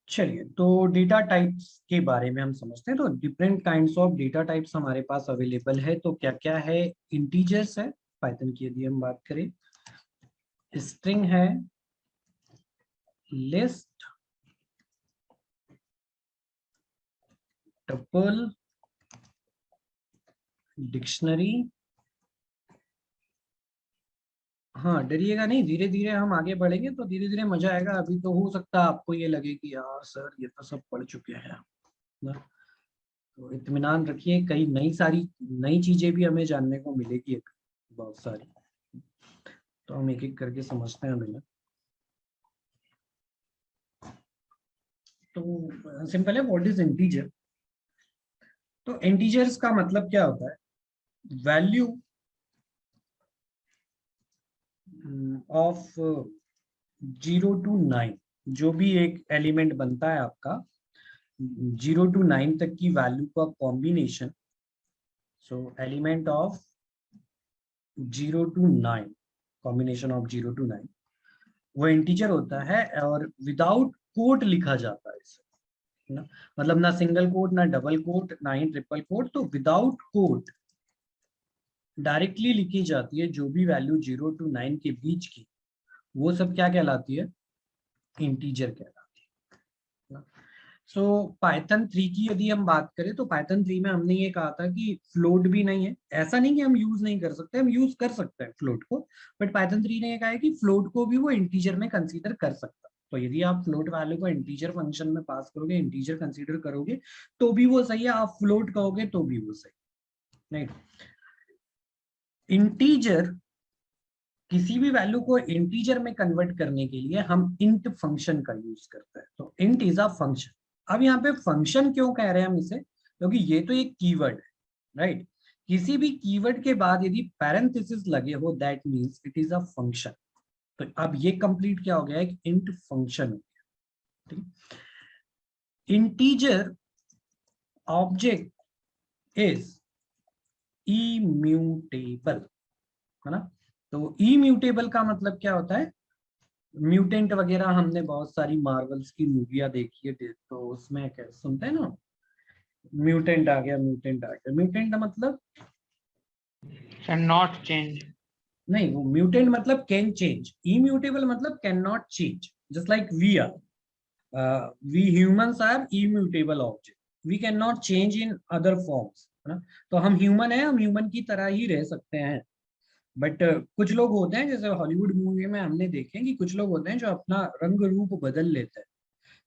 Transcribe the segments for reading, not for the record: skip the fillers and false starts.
चलिए, तो data types के बारे में हम समझते हैं। तो different kinds of data types हमारे पास अवेलेबल है। तो क्या क्या है? इंटीजर्स है पाइथन की यदि हम बात करें, स्ट्रिंग है, लिस्ट, टपल, डिक्शनरी। हाँ, डरिएगा नहीं, धीरे धीरे हम आगे बढ़ेंगे तो धीरे धीरे मजा आएगा। अभी तो हो सकता है आपको ये लगे कि यार सर ये तो सब पढ़ चुके हैं ना। तो इत्मीनान रखिए, कई नई चीजें भी हमें जानने को मिलेगी, बहुत सारी। तो हम एक एक करके समझते हैं अभी। तो सिंपल है, व्हाट इज इंटीजर? तो इंटीजर्स का मतलब क्या होता है? वैल्यू ऑफ 0 to 9, जो भी एक एलिमेंट बनता है आपका 0 to 9 तक की वैल्यू का combination. So element of 0 to 9, combination of 0 to 9, वो इंटीजर होता है। और विदाउट कोट लिखा जाता है इसे, ना। मतलब ना सिंगल कोट, ना डबल कोट, ना ही ट्रिपल कोट। तो विदाउट कोट डायरेक्टली लिखी जाती है जो भी वैल्यू 0 to 9 के बीच की, वो सब क्या कहलाती है? इंटीजर कहलाती है। सो पाइथन 3 की यदि हम बात करें तो पाइथन 3 में हमने ये कहा था कि फ्लोट भी नहीं है। ऐसा नहीं कि हम यूज नहीं कर सकते, हम यूज कर सकते हैं फ्लोट को। बट पाइथन 3 ने ये कहा है कि फ्लोट को भी वो इंटीजर में कंसीडर कर सकता है। तो यदि आप फ्लोट वैल्यू को इंटीजर फंक्शन में पास करोगे, इंटीजर कंसीडर करोगे, तो भी वो सही है। आप फ्लोट कहोगे तो भी वो सही, नहीं। इंटीजर, किसी भी वैल्यू को इंटीजर में कन्वर्ट करने के लिए हम इंट फंक्शन का यूज करते हैं। तो इंट इज अ फंक्शन। अब यहाँ पे फंक्शन क्यों कह रहे हैं हम इसे? क्योंकि ये तो एक कीवर्ड है, राइट? किसी भी कीवर्ड के बाद यदि पैरेंथेसिस लगे हो, that means it is a function. तो अब ये कंप्लीट क्या हो गया? एक इंट फंक्शन हो गया, ठीक। इंटीजर ऑब्जेक्ट इज इम्यूटेबल, है ना। तो इम्यूटेबल का मतलब क्या होता है? म्यूटेंट वगैरह हमने बहुत सारी मार्वल्स की मूवियां देखी है, तो उसमें क्या सुनते हैं ना, म्यूटेंट आ गया, म्यूटेंट आ गया। म्यूटेंट मतलब, कैन नॉट चेंज। नहीं, वो म्यूटेंट मतलब कैन चेंज, इम्यूटेबल मतलब can not change. Just like we are, we humans are immutable object, we can not change in other forms, है ना। तो हम ह्यूमन है, हम ह्यूमन की तरह ही रह सकते हैं। बट कुछ लोग होते हैं, जैसे हॉलीवुड मूवी में हमने देखे हैं कि कुछ लोग होते हैं जो अपना रंग रूप बदल लेते हैं।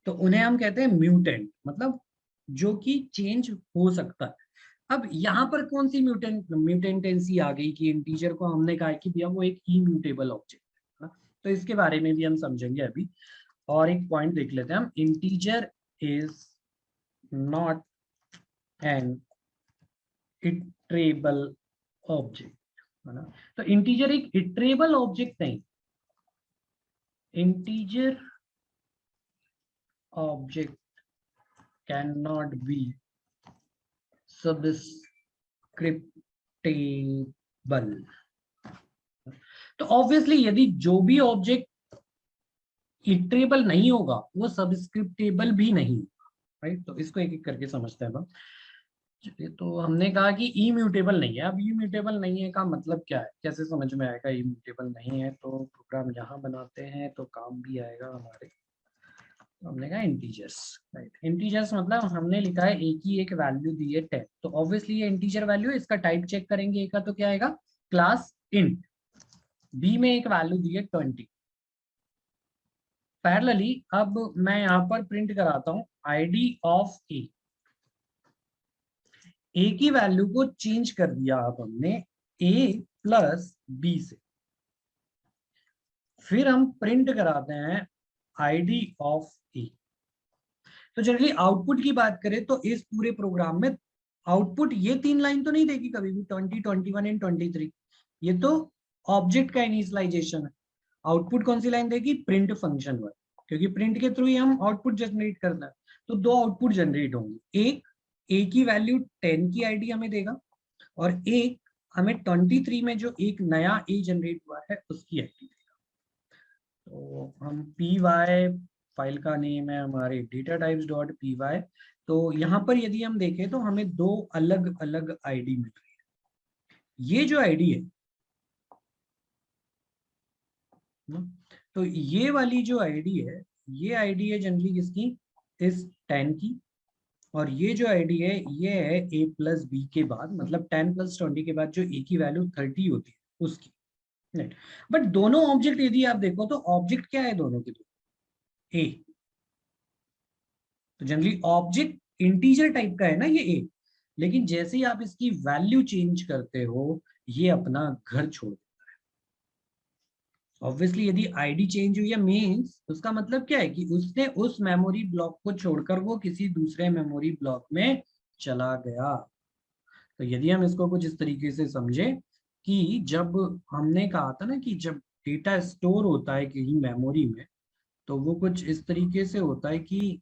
तो उन्हें हम कहते हैं म्यूटेंट, मतलब जो कि चेंज हो सकता है। अब यहाँ पर कौन सी म्यूटेंटेंसी आ गई कि इंटीजर को हमने कहा कि भैया वो एक इम्यूटेबल ऑब्जेक्ट है ना। तो इसके बारे में भी हम समझेंगे अभी। और एक पॉइंट देख लेते हैं हम, integer is not an iterable object, है ना। तो इंटीजर एक इटरेबल ऑब्जेक्ट नहीं। Integer object can not be subscriptable. तो ऑब्वियसली यदि जो भी ऑब्जेक्ट इटरेबल नहीं होगा वो सब्सक्रिप्टेबल भी नहीं, राइट। तो इसको एक एक करके समझते हैं हम। चलिए, तो हमने कहा कि इम्यूटेबल नहीं है। अब इम्यूटेबल नहीं है का मतलब क्या है, कैसे समझ में आएगा? इम्यूटेबल नहीं है तो प्रोग्राम यहाँ बनाते हैं तो काम भी आएगा हमारे। तो हमने कहा इंटीजर्स, राइट। इंटीजर्स मतलब हमने लिखा है ए की एक वैल्यू दी है 10, तो ऑब्वियसली ये इंटीजर वैल्यू है। इसका टाइप चेक करेंगे ए का, तो क्या आएगा? Class int. बी में एक वैल्यू दी है 20। पैरेलली अब मैं यहाँ पर प्रिंट कराता हूँ आईडी ऑफ ए। ए की वैल्यू को चेंज कर दिया अब हमने ए प्लस बी से। फिर हम प्रिंट कराते हैं आईडी ऑफ ए। तो जनरली आउटपुट की बात करें तो इस पूरे प्रोग्राम में आउटपुट ये 3 लाइन तो नहीं देगी कभी भी, 20, 21 एंड 23। ये तो ऑब्जेक्ट का इनिशियलाइजेशन है। आउटपुट कौन सी लाइन देगी? प्रिंट फंक्शन वाली, क्योंकि प्रिंट के थ्रू ही हम आउटपुट जनरेट करना है। तो दो आउटपुट जनरेट होंगे, एक ए की वैल्यू 10 की आईडी हमें देगा, और एक हमें 23 में जो एक नया ए जनरेट हुआ है उसकी आईडी देगा। तो हम py फाइल का नेम है हमारे data types dot P Y. तो यहाँ पर यदि हम देखें तो हमें दो अलग अलग आईडी मिल रही है। ये जो आईडी है ना, तो ये वाली जो आईडी है, ये आईडी है जनरली किसकी, इस 10 की। और ये जो आईडी है ये है ए प्लस बी के बाद, मतलब 10 प्लस 20 के बाद जो ए की वैल्यू 30 होती है उसकी। राइट। बट दोनों ऑब्जेक्ट यदि आप देखो तो ऑब्जेक्ट क्या है दोनों के, दो ए। तो जनरली ऑब्जेक्ट इंटीजर टाइप का है ना ये ए, लेकिन जैसे ही आप इसकी वैल्यू चेंज करते हो ये अपना घर छोड़ देता है। ऑब्वियसली यदि आईडी चेंज हुई है मीन्स उसका मतलब क्या है कि उसने उस मेमोरी ब्लॉक को छोड़कर वो किसी दूसरे मेमोरी ब्लॉक में चला गया। तो यदि हम इसको कुछ इस तरीके से समझे कि जब हमने कहा था ना कि जब डेटा स्टोर होता है कहीं मेमोरी में, तो वो कुछ इस तरीके से होता है कि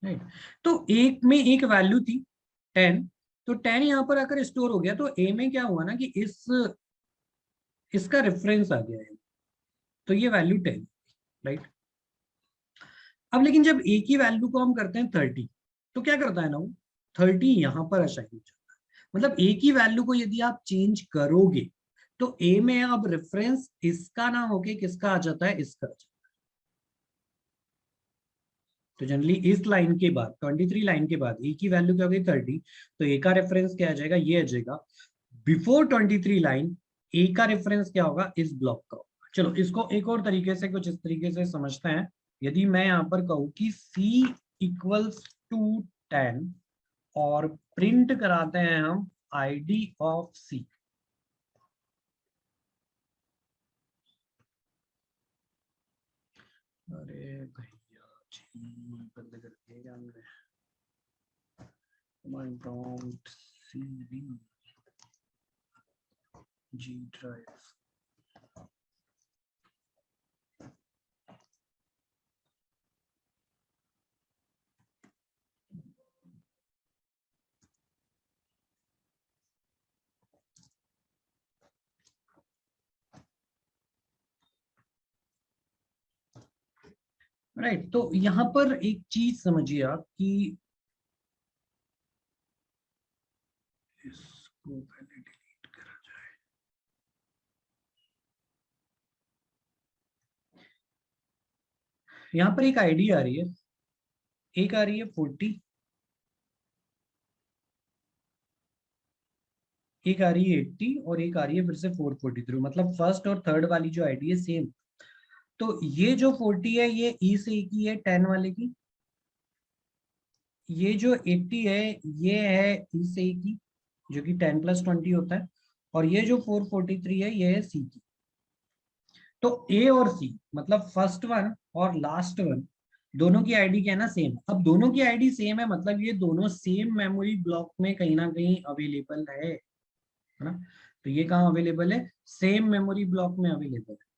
राइट। तो एक में एक वैल्यू थी 10, तो 10 यहाँ पर आकर स्टोर हो गया। तो ए में क्या हुआ ना कि इसका रेफरेंस आ गया है, तो ये वैल्यू 10, राइट। अब लेकिन जब ए की वैल्यू को हम करते हैं 30, तो क्या करता है ना वो 30 यहाँ पर असाइन हो जाता है। मतलब ए की वैल्यू को यदि आप चेंज करोगे तो ए में अब रेफरेंस इसका ना होके किसका आ जाता है, इसका आ जाता है। तो जनरली इस लाइन के बाद 23 लाइन के बाद ए की वैल्यू क्या हो गई 30, तो ए का रेफरेंस क्या आ जाएगा, ये आ जाएगा। बिफोर 23 लाइन ए का रेफरेंस क्या होगा, इस ब्लॉक का होगा। चलो इसको एक और तरीके से कुछ इस तरीके से समझते हैं। यदि मैं यहाँ पर कहूँ कि C इक्वल्स टू 10 और प्रिंट कराते हैं हम आईडी ऑफ C। अरे भैया जी बंद कर दिया क्या हमने, command prompt cd g drive। Right. तो यहाँ पर एक चीज समझिए आप कि इसको पहले डिलीट करा जाए। यहाँ पर एक आईडी आ रही है, एक आ रही है 40, एक आ रही है 80 और एक आ रही है फिर से 443। मतलब फर्स्ट और थर्ड वाली जो आईडी है सेम। तो ये जो 40 है ये ई से एक ही है 10 वाले की, ये जो 80 है ये है ई से एक की जो कि 10 प्लस 20 होता है, और ये जो 443 है ये है सी की। तो ए और सी मतलब फर्स्ट वन और लास्ट वन दोनों की आईडी क्या है ना, सेम। अब दोनों की आईडी सेम है मतलब ये दोनों सेम मेमोरी ब्लॉक में कहीं ना कहीं अवेलेबल है ना। तो ये कहाँ अवेलेबल है, सेम मेमोरी ब्लॉक में अवेलेबल है।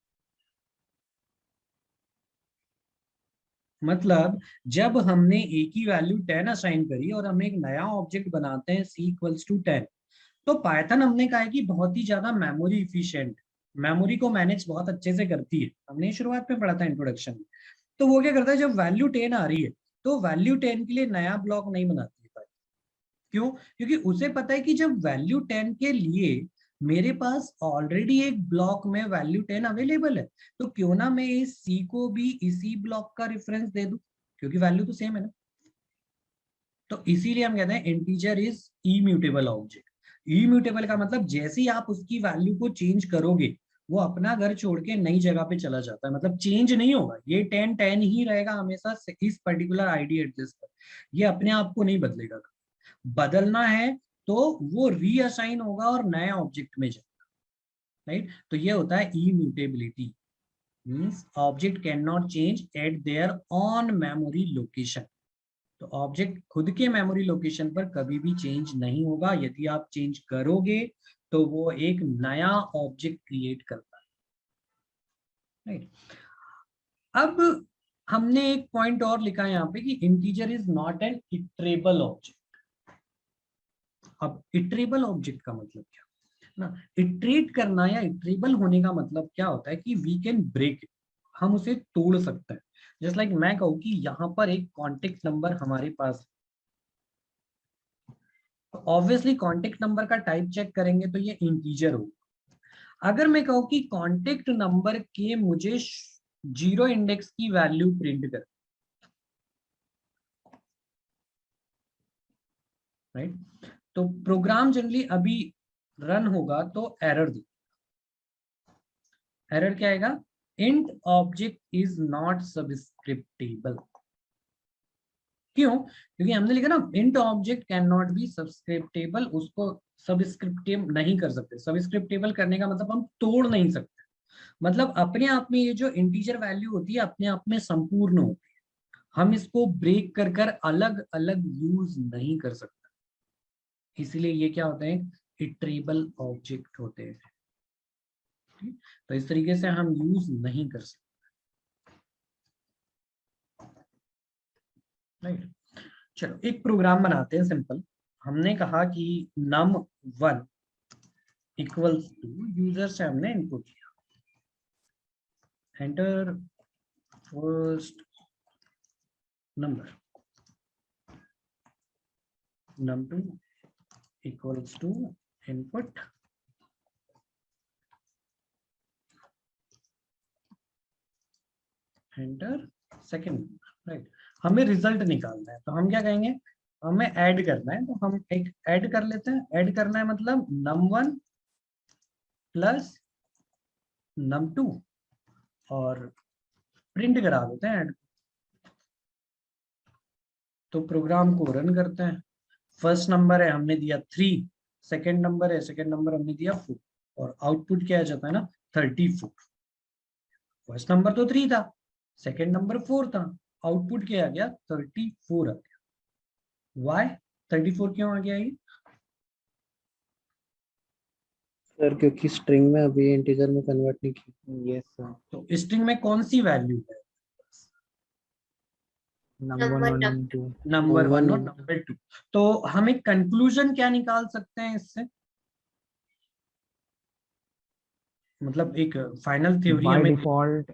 मतलब जब हमने ए की वैल्यू 10 असाइन करी और हम एक नया ऑब्जेक्ट बनाते हैं सी इक्वल्स टू 10, तो पाइथन हमने कहा है कि बहुत ही ज्यादा मेमोरी इफिशिएंट, मेमोरी को मैनेज बहुत अच्छे से करती है। हमने शुरुआत में पढ़ा था इंट्रोडक्शन में। तो वो क्या करता है जब वैल्यू 10 आ रही है तो वैल्यू 10 के लिए नया ब्लॉक नहीं बनाती है। क्यों, क्योंकि उसे पता है कि जब वैल्यू 10 के लिए मेरे पास ऑलरेडी एक ब्लॉक में वैल्यू 10 अवेलेबल है, तो क्यों ना मैं इस सी को भी इसी ब्लॉक का रेफरेंस दे दूं, क्योंकि वैल्यू तो सेम है ना। तो इसीलिए हम कहते हैं integer is immutable object. Immutable का मतलब जैसे ही आप उसकी वैल्यू को चेंज करोगे वो अपना घर छोड़ के नई जगह पे चला जाता है। मतलब चेंज नहीं होगा, ये 10 10 ही रहेगा हमेशा इस पर्टिकुलर आईडी एड्रेस पर, ये अपने आप को नहीं बदलेगा। बदलना है तो वो रीअसाइन होगा और नए ऑब्जेक्ट में जाएगा। राइट। तो ये होता है immutability, means object can not change at there on memory location. तो ऑब्जेक्ट खुद के मेमोरी लोकेशन पर कभी भी चेंज नहीं होगा। यदि आप चेंज करोगे तो वो एक नया ऑब्जेक्ट क्रिएट करता है। राइट। अब हमने एक पॉइंट और लिखा है यहाँ पे कि integer is not an iterable object. अब इटरेबल ऑब्जेक्ट का मतलब क्या ना, इटरेट करना या इटरेबल होने का मतलब क्या होता है कि वी कैन ब्रेक इट, हम उसे तोड़ सकते हैं। जस्ट लाइक मैं कहूँ कि यहाँ पर एक कॉन्टेक्ट नंबर हमारे पास, ऑब्वियसली कॉन्टेक्ट नंबर का टाइप चेक करेंगे तो ये इंटीजर होगा। अगर मैं कहूँ कि कॉन्टेक्ट नंबर के मुझे 0 इंडेक्स की वैल्यू प्रिंट कर, राइट, तो प्रोग्राम जनरली अभी रन होगा तो एरर दे, एरर क्या आएगा, int object is not subscriptable. क्यों? क्योंकि हमने लिखा ना int object can not be subscriptable, उसको सब्सक्रिप्टेबल नहीं कर सकते। सब्सक्रिप्टेबल करने का मतलब हम तोड़ नहीं सकते, मतलब अपने आप में ये जो इंटीजर वैल्यू होती है अपने आप में संपूर्ण होती है, हम इसको ब्रेक कर कर अलग अलग यूज नहीं कर सकते, इसलिए ये क्या होते हैं, इटरेबल ऑब्जेक्ट होते हैं। तो इस तरीके से हम यूज नहीं कर सकते, राइट। चलो एक प्रोग्राम बनाते हैं सिंपल। हमने कहा कि num1 इक्वल्स टू, यूजर से हमने इनपुट किया, enter first number, num2 equals to input enter second, right. हमें रिजल्ट निकालना है तो हम क्या कहेंगे, हमें ऐड करना है, तो हम एक ऐड कर लेते हैं। ऐड करना है मतलब num1 प्लस num2 और प्रिंट करा देते हैं ऐड। तो प्रोग्राम को रन करते हैं। फर्स्ट नंबर है हमने दिया 3, सेकंड नंबर है, सेकंड नंबर हमने दिया 4, और आउटपुट क्या आ जाता है ना 34। फर्स्ट नंबर तो 3 था, सेकंड नंबर 4 था, आउटपुट क्या आ गया 34 आ गया। वाई 34 क्यों आ गया ये? सर क्योंकि स्ट्रिंग में अभी इंटीजर में कन्वर्ट नहीं की। Yes sir. तो स्ट्रिंग में कौन सी वैल्यू है? नंबर 1 और 2। नंबर 1 और Number नंबर 2। तो हम एक कंक्लूजन क्या निकाल सकते हैं इससे, मतलब एक फाइनल थ्योरी बाय हमें, डिफॉल्ट,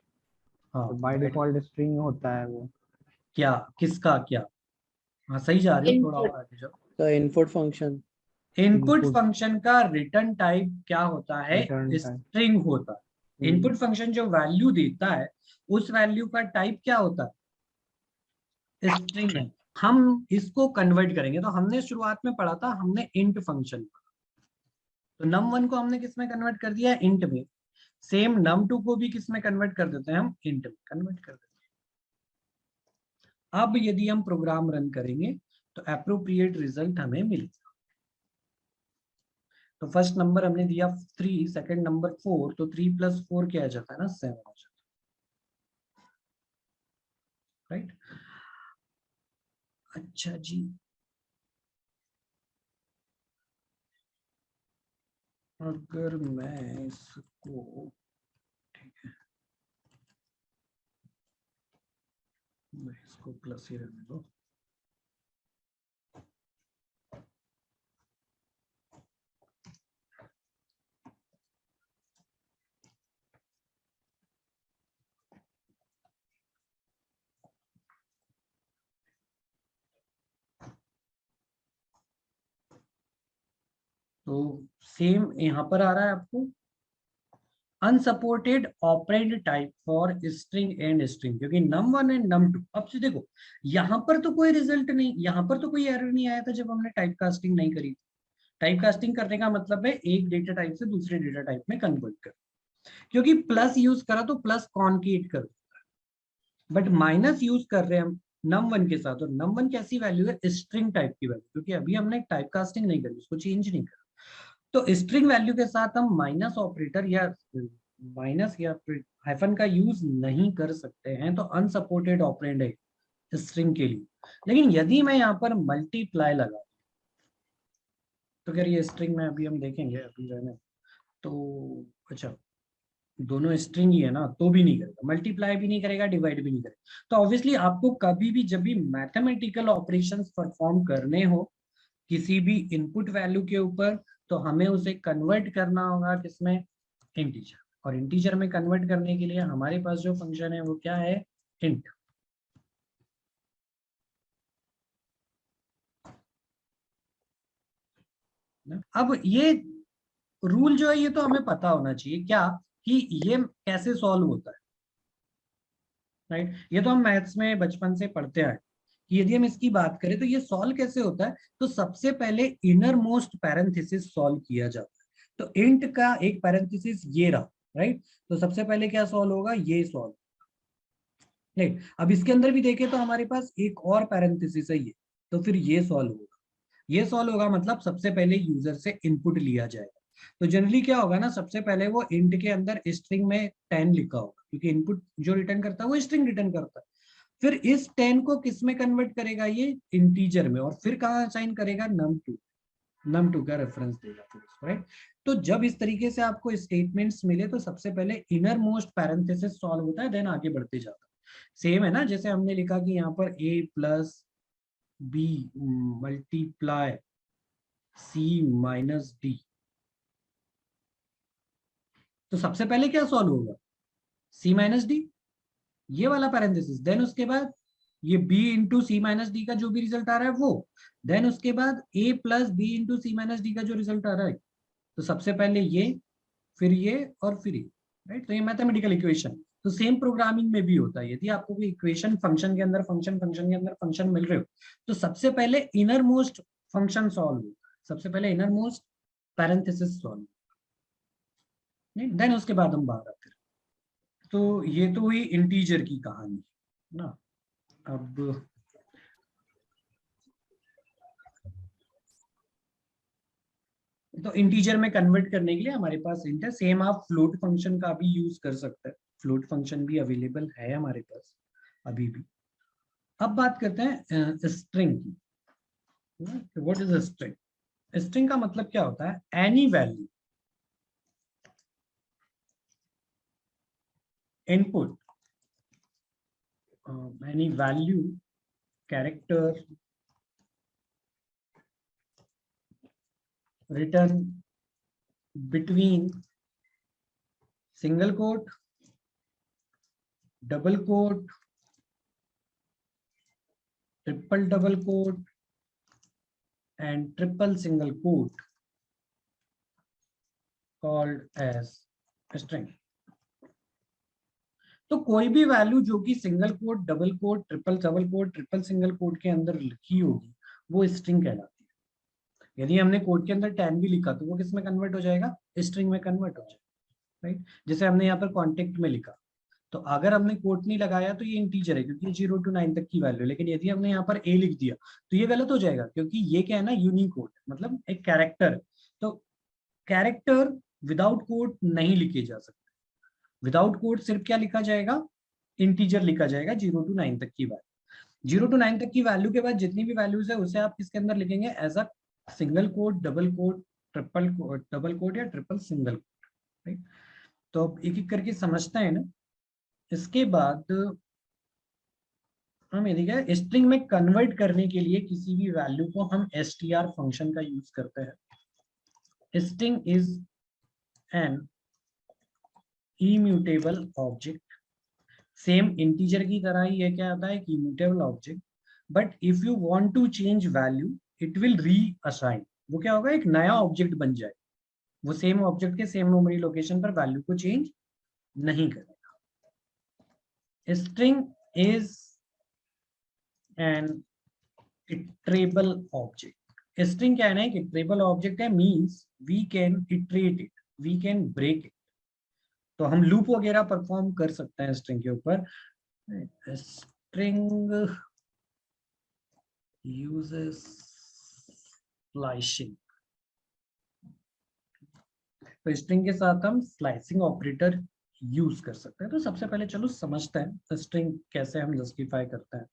हाँ बाय डिफॉल्ट स्ट्रिंग होता है वो। क्या, किसका क्या? हाँ सही जा रहे हो, थोड़ा इनपुट और आगे जाओ। का input function. Input input function का रिटर्न टाइप क्या होता है? Return type. स्ट्रिंग होता है। इनपुट फंक्शन जो वैल्यू देता है उस वैल्यू का टाइप क्या होता है? स्ट्रिंग है। हम इसको कन्वर्ट करेंगे, तो हमने शुरुआत में पढ़ा था, हमने इंट फंक्शन, तो num1 को हमने किस में कन्वर्ट कर दिया, इंट में। सेम num2 को भी किस में कन्वर्ट कर देते हैं, हम इंट में कन्वर्ट कर देते हैं। अब यदि हम प्रोग्राम रन करेंगे तो एप्रोप्रिएट रिजल्ट हमें मिलेगा। तो फर्स्ट नंबर हमने दिया 3, सेकंड नंबर 4, तो 3 + 4 क्या आ जाता है ना 7 आ जाता है, राइट। अच्छा जी, अगर मैं इसको, ठीक है मैं इसको प्लस ही रहने दो। तो सेम यहाँ पर आ रहा है आपको, unsupported operand type for string and string, क्योंकि num1 एंड num2। अब से देखो यहाँ पर तो कोई रिजल्ट नहीं, यहाँ पर तो कोई एरर नहीं आया था जब हमने टाइप कास्टिंग नहीं करी। टाइप कास्टिंग करने का मतलब है एक डेटा टाइप से दूसरे डेटा टाइप में कन्वर्ट कर, क्योंकि प्लस यूज करा तो प्लस कॉन्केट कर, बट माइनस यूज कर रहे हैं हम num1 के साथ, और num1 कैसी वैल्यू है, स्ट्रिंग टाइप की वैल्यू, क्योंकि अभी हमने टाइप कास्टिंग नहीं करी, उसको चेंज नहीं करा। तो स्ट्रिंग वैल्यू के साथ हम माइनस ऑपरेटर या माइनस या हाइफन का यूज नहीं कर सकते हैं, तो अनसपोर्टेड ऑपरेंड है स्ट्रिंग के लिए। लेकिन यदि मैं यहाँ पर मल्टीप्लाई लगा, तो अगर ये स्ट्रिंग में अभी हम देखेंगे, अभी रहने तो, अच्छा दोनों स्ट्रिंग ही है ना, तो भी नहीं करेगा, मल्टीप्लाई भी नहीं करेगा, डिवाइड भी नहीं करेगा। तो ऑब्वियसली आपको कभी भी जब भी मैथमेटिकल ऑपरेशंस परफॉर्म करने हो किसी भी इनपुट वैल्यू के ऊपर, तो हमें उसे कन्वर्ट करना होगा किसमें, इंटीजर। और इंटीजर में कन्वर्ट करने के लिए हमारे पास जो फंक्शन है वो क्या है, इंट। अब ये रूल जो है ये तो हमें पता होना चाहिए क्या, कि ये कैसे सॉल्व होता है, राइट। ये तो हम मैथ्स में बचपन से पढ़ते आए कि यदि हम इसकी बात करें तो ये सॉल्व कैसे होता है। तो सबसे पहले इनर मोस्ट पैरेंथेसिस सॉल्व किया जाता है। तो इंट का एक पैरेंथेसिस ये रहा, राइट। तो सबसे पहले क्या सॉल्व होगा, ये सॉल्व, राइट। अब इसके अंदर भी देखें तो हमारे पास एक और पैरेंथेसिस है ये, तो फिर ये सॉल्व होगा। ये सॉल्व होगा मतलब सबसे पहले यूजर से इनपुट लिया जाएगा। तो जनरली क्या होगा ना, सबसे पहले वो इंट के अंदर स्ट्रिंग में 10 लिखा होगा, क्योंकि इनपुट जो रिटर्न करता है वो स्ट्रिंग रिटर्न करता है। फिर इस 10 को किस में कन्वर्ट करेगा, ये इंटीजर में, और फिर कहाँ असाइन करेगा, num2, num2 का रेफरेंस देगा फिर उसको, राइट। तो जब इस तरीके से आपको स्टेटमेंट्स मिले तो सबसे पहले इनर मोस्ट पैरेंथेसिस सॉल्व होता है, देन आगे बढ़ते जाता है। सेम है ना, जैसे हमने लिखा कि यहाँ पर a plus B multiply c minus D, तो सबसे पहले क्या सॉल्व होगा, c माइनस डी, ये वाला पैरेंथेसिस, देन उसके बाद ये b into C minus D का जो भी रिजल्ट आ रहा है वो, देन उसके बाद a plus B into C minus D का जो रिजल्ट आ रहा है। तो सबसे पहले ये, फिर ये, और फिर ये, राइट। तो ये मैथमेटिकल इक्वेशन। तो सेम प्रोग्रामिंग में भी होता है, यदि आपको कोई इक्वेशन फंक्शन के अंदर फंक्शन, फंक्शन के अंदर फंक्शन मिल रहे हो, तो सबसे पहले इनर मोस्ट फंक्शन सॉल्व होता है, सबसे पहले inner most parenthesis solve, then उसके बाद हम बाहर आते हैं। तो ये तो हुई इंटीजर की कहानी ना। अब तो इंटीजर में कन्वर्ट करने के लिए हमारे पास इंट है। सेम आप फ्लोट फंक्शन का भी यूज कर सकते हैं, फ्लोट फंक्शन भी अवेलेबल है हमारे पास अभी भी। अब बात करते हैं स्ट्रिंग की। What is a string? String का मतलब क्या होता है, any value input, any value character written between single quote, double quote, triple double quote and triple single quote called as string। तो कोई भी वैल्यू जो कि single quote, double quote, triple double quote, triple single quote के अंदर लिखी होगी वो स्ट्रिंग कहलाती है। यदि हमने कोड के अंदर 10 भी लिखा तो वो किस में कन्वर्ट हो जाएगा, स्ट्रिंग में कन्वर्ट हो जाएगा, राइट। जैसे हमने यहाँ पर कॉन्टेक्ट में लिखा, तो अगर हमने कोट नहीं लगाया तो ये इंटीजर है क्योंकि 0 to 9 तक की वैल्यू। लेकिन यदि हमने यहाँ पर a लिख दिया तो ये गलत हो जाएगा, क्योंकि ये क्या है ना, यूनिकोड, मतलब एक कैरेक्टर। तो कैरेक्टर विदाउट कोट नहीं लिखे जा सकते। विदाउट कोट सिर्फ क्या लिखा जाएगा, इंटीजर लिखा जाएगा 0 to 9 तक की वैल्यू। 0 to 9 तक की वैल्यू के बाद जितनी भी वैल्यूज है उसे आप किसके अंदर लिखेंगे, as a single quote, double quote, triple quote, double quote या ट्रिपल सिंगल कोट, राइट। तो अब एक एक करके समझते हैं ना। इसके बाद हम यदि क्या स्ट्रिंग में कन्वर्ट करने के लिए किसी भी वैल्यू को हम str फंक्शन का यूज करते हैं। String is an immutable object. Same integer की तरह ही है, क्या आता है, immutable object. But if you want to change value it will reassign. वो क्या होगा, एक नया ऑब्जेक्ट बन जाए, वो सेम ऑब्जेक्ट के सेम मेमोरी लोकेशन पर वैल्यू को चेंज नहीं करेगा। String is an iterable object। String क्या है ना, एक iterable object है, means we can iterate it, we can break it. तो हम लूप वगैरह परफॉर्म कर सकते हैं स्ट्रिंग के ऊपर। String uses slicing. तो स्ट्रिंग के साथ हम स्लाइसिंग ऑपरेटर यूज कर सकते हैं। तो सबसे पहले चलो समझते हैं स्ट्रिंग कैसे हम जस्टिफाई करते हैं।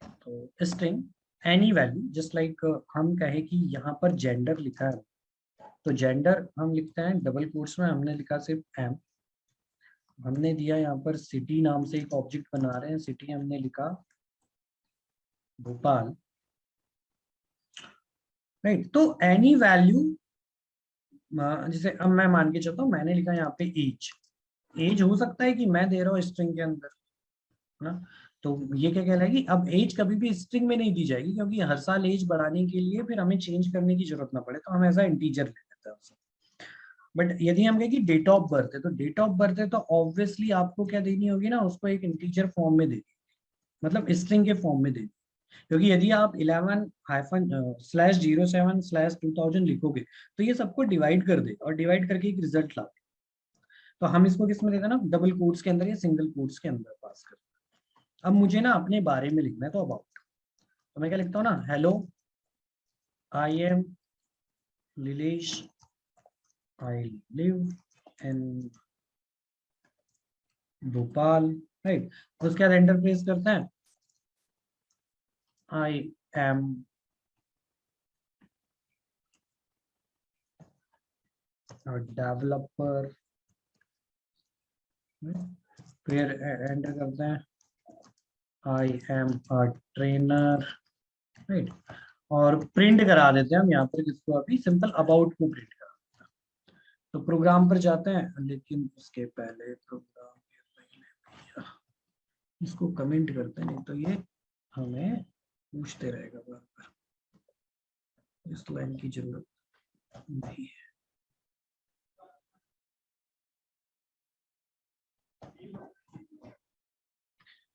तो string any value, just like हम कहें कि यहाँ पर जेंडर लिखा है, तो जेंडर हम लिखते हैं डबल कोट्स में, हमने लिखा सिर्फ एम। हमने दिया यहाँ पर सिटी नाम से एक ऑब्जेक्ट बना रहे हैं, सिटी हमने लिखा भोपाल, राइट। तो एनी वैल्यू, जैसे अब मैं मान के चलता हूँ, मैंने लिखा यहाँ पे एज। एज हो सकता है कि मैं दे रहा हूँ स्ट्रिंग के अंदर ना, तो ये क्या कहलाएगी। अब एज कभी भी स्ट्रिंग में नहीं दी जाएगी, क्योंकि हर साल एज बढ़ाने के लिए फिर हमें चेंज करने की जरूरत ना पड़े, तो हम ऐसा इंटीजर ले लेते हैं उसे। बट यदि हम कहें कि डेट ऑफ बर्थ है, तो डेट ऑफ बर्थ है तो ऑब्वियसली आपको क्या देनी होगी ना, उसको एक इंटीजर फॉर्म में देनी, मतलब स्ट्रिंग के फॉर्म में देनी। क्योंकि यदि आप 11-/07/2000 लिखोगे तो ये सबको डिवाइड कर दे और डिवाइड करके एक रिजल्ट ला दे। तो हम इसको किस में देते हैं ना, डबल कोट्स के अंदर या सिंगल कोट्स के अंदर पास कर। अब मुझे ना अपने बारे में लिखना है, तो अबाउट, तो मैं क्या लिखता हूँ ना, hello I am Nilesh, I live in Bhopal, right. उसके बाद एंटर प्रेस करते हैं, आई एम डेवलपर, फिर एंटर करते हैं, I am a trainer, right. और प्रिंट करा देते हैं हम यहाँ पर किसको, अभी सिंपल अबाउट को प्रिंट करा देते हैं। तो प्रोग्राम पर जाते हैं, लेकिन उसके पहले प्रोग्राम इसको कमेंट करते हैं, नहीं तो ये हमें पूछते रहेगा बार बार, इस लाइन की जरूरत नहीं है।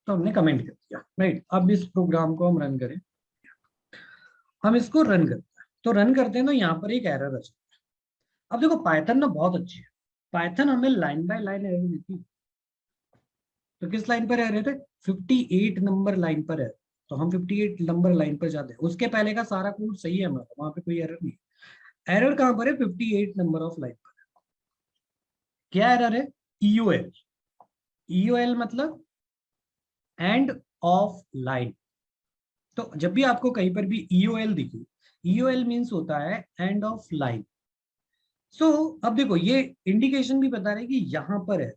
तो हमने कमेंट कर दिया, राइट। अब इस प्रोग्राम को हम रन करें, हम इसको रन करते हैं, तो रन करते हैं तो यहाँ पर एक एरर आ जाता है। अब देखो पाइथन ना बहुत अच्छी है, पाइथन हमें लाइन बाय लाइन एरर देती है। तो किस लाइन पर एरर है, 58 नंबर लाइन पर है, तो हम 58 नंबर लाइन पर जाते हैं, उसके पहले का सारा कोड सही है हमारा, वहां पे कोई एरर नहीं है। एरर कहां पर है, 58 नंबर ऑफ लाइन पर। क्या एरर है, ईओएल। ईओएल मतलब एंड ऑफ लाइन। तो जब भी आपको कहीं पर भी ईओएल दिखे, ईओएल मीन्स होता है एंड ऑफ लाइन। सो अब देखो ये इंडिकेशन भी बता रहे हैं कि यहां पर है,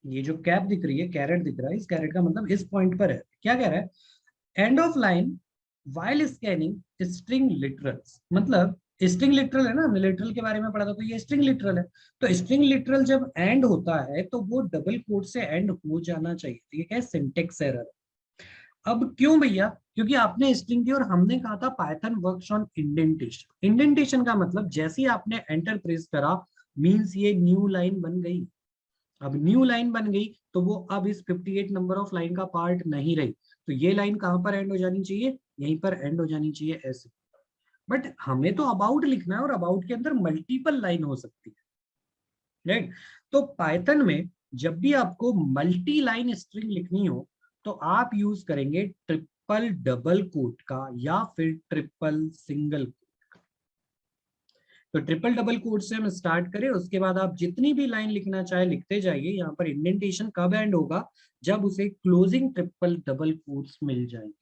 ये जो कैप दिख रही है, कैरेट दिख रहा है, इस कैरेट का मतलब इस पॉइंट पर है। क्या कह रहा है, end of line while scanning string literals, मतलब स्ट्रिंग लिटरल है ना, हमने लिटरल के बारे में पढ़ा था, तो ये स्ट्रिंग लिटरल है। तो स्ट्रिंग लिटरल जब एंड होता है तो वो डबल कोट से एंड हो जाना चाहिए, तो ये क्या है, सिंटेक्स एरर। अब क्यों भैया, क्योंकि आपने स्ट्रिंग दी और हमने कहा था Python works on indentation. Indentation का मतलब जैसे ही आपने एंटर प्रेस करा, मींस ये न्यू लाइन बन गई। अब न्यू लाइन बन गई तो वो अब इस 58 नंबर ऑफ लाइन का पार्ट नहीं रही, तो ये लाइन कहां पर एंड हो जानी चाहिए, यहीं पर एंड हो जानी चाहिए, ऐसे। बट हमें तो अबाउट लिखना है, और अबाउट के अंदर मल्टीपल लाइन हो सकती है, राइट। तो पाइथन में जब भी आपको मल्टी लाइन स्ट्रिंग लिखनी हो तो आप यूज करेंगे ट्रिपल डबल कोट का या फिर ट्रिपल सिंगल। तो ट्रिपल डबल कोट से हम स्टार्ट करें, उसके बाद आप जितनी भी लाइन लिखना चाहे लिखते जाइए। यहाँ पर इंडेंटेशन कब एंड होगा, जब उसे क्लोजिंग ट्रिपल डबल कोट्स मिल जाएंगे।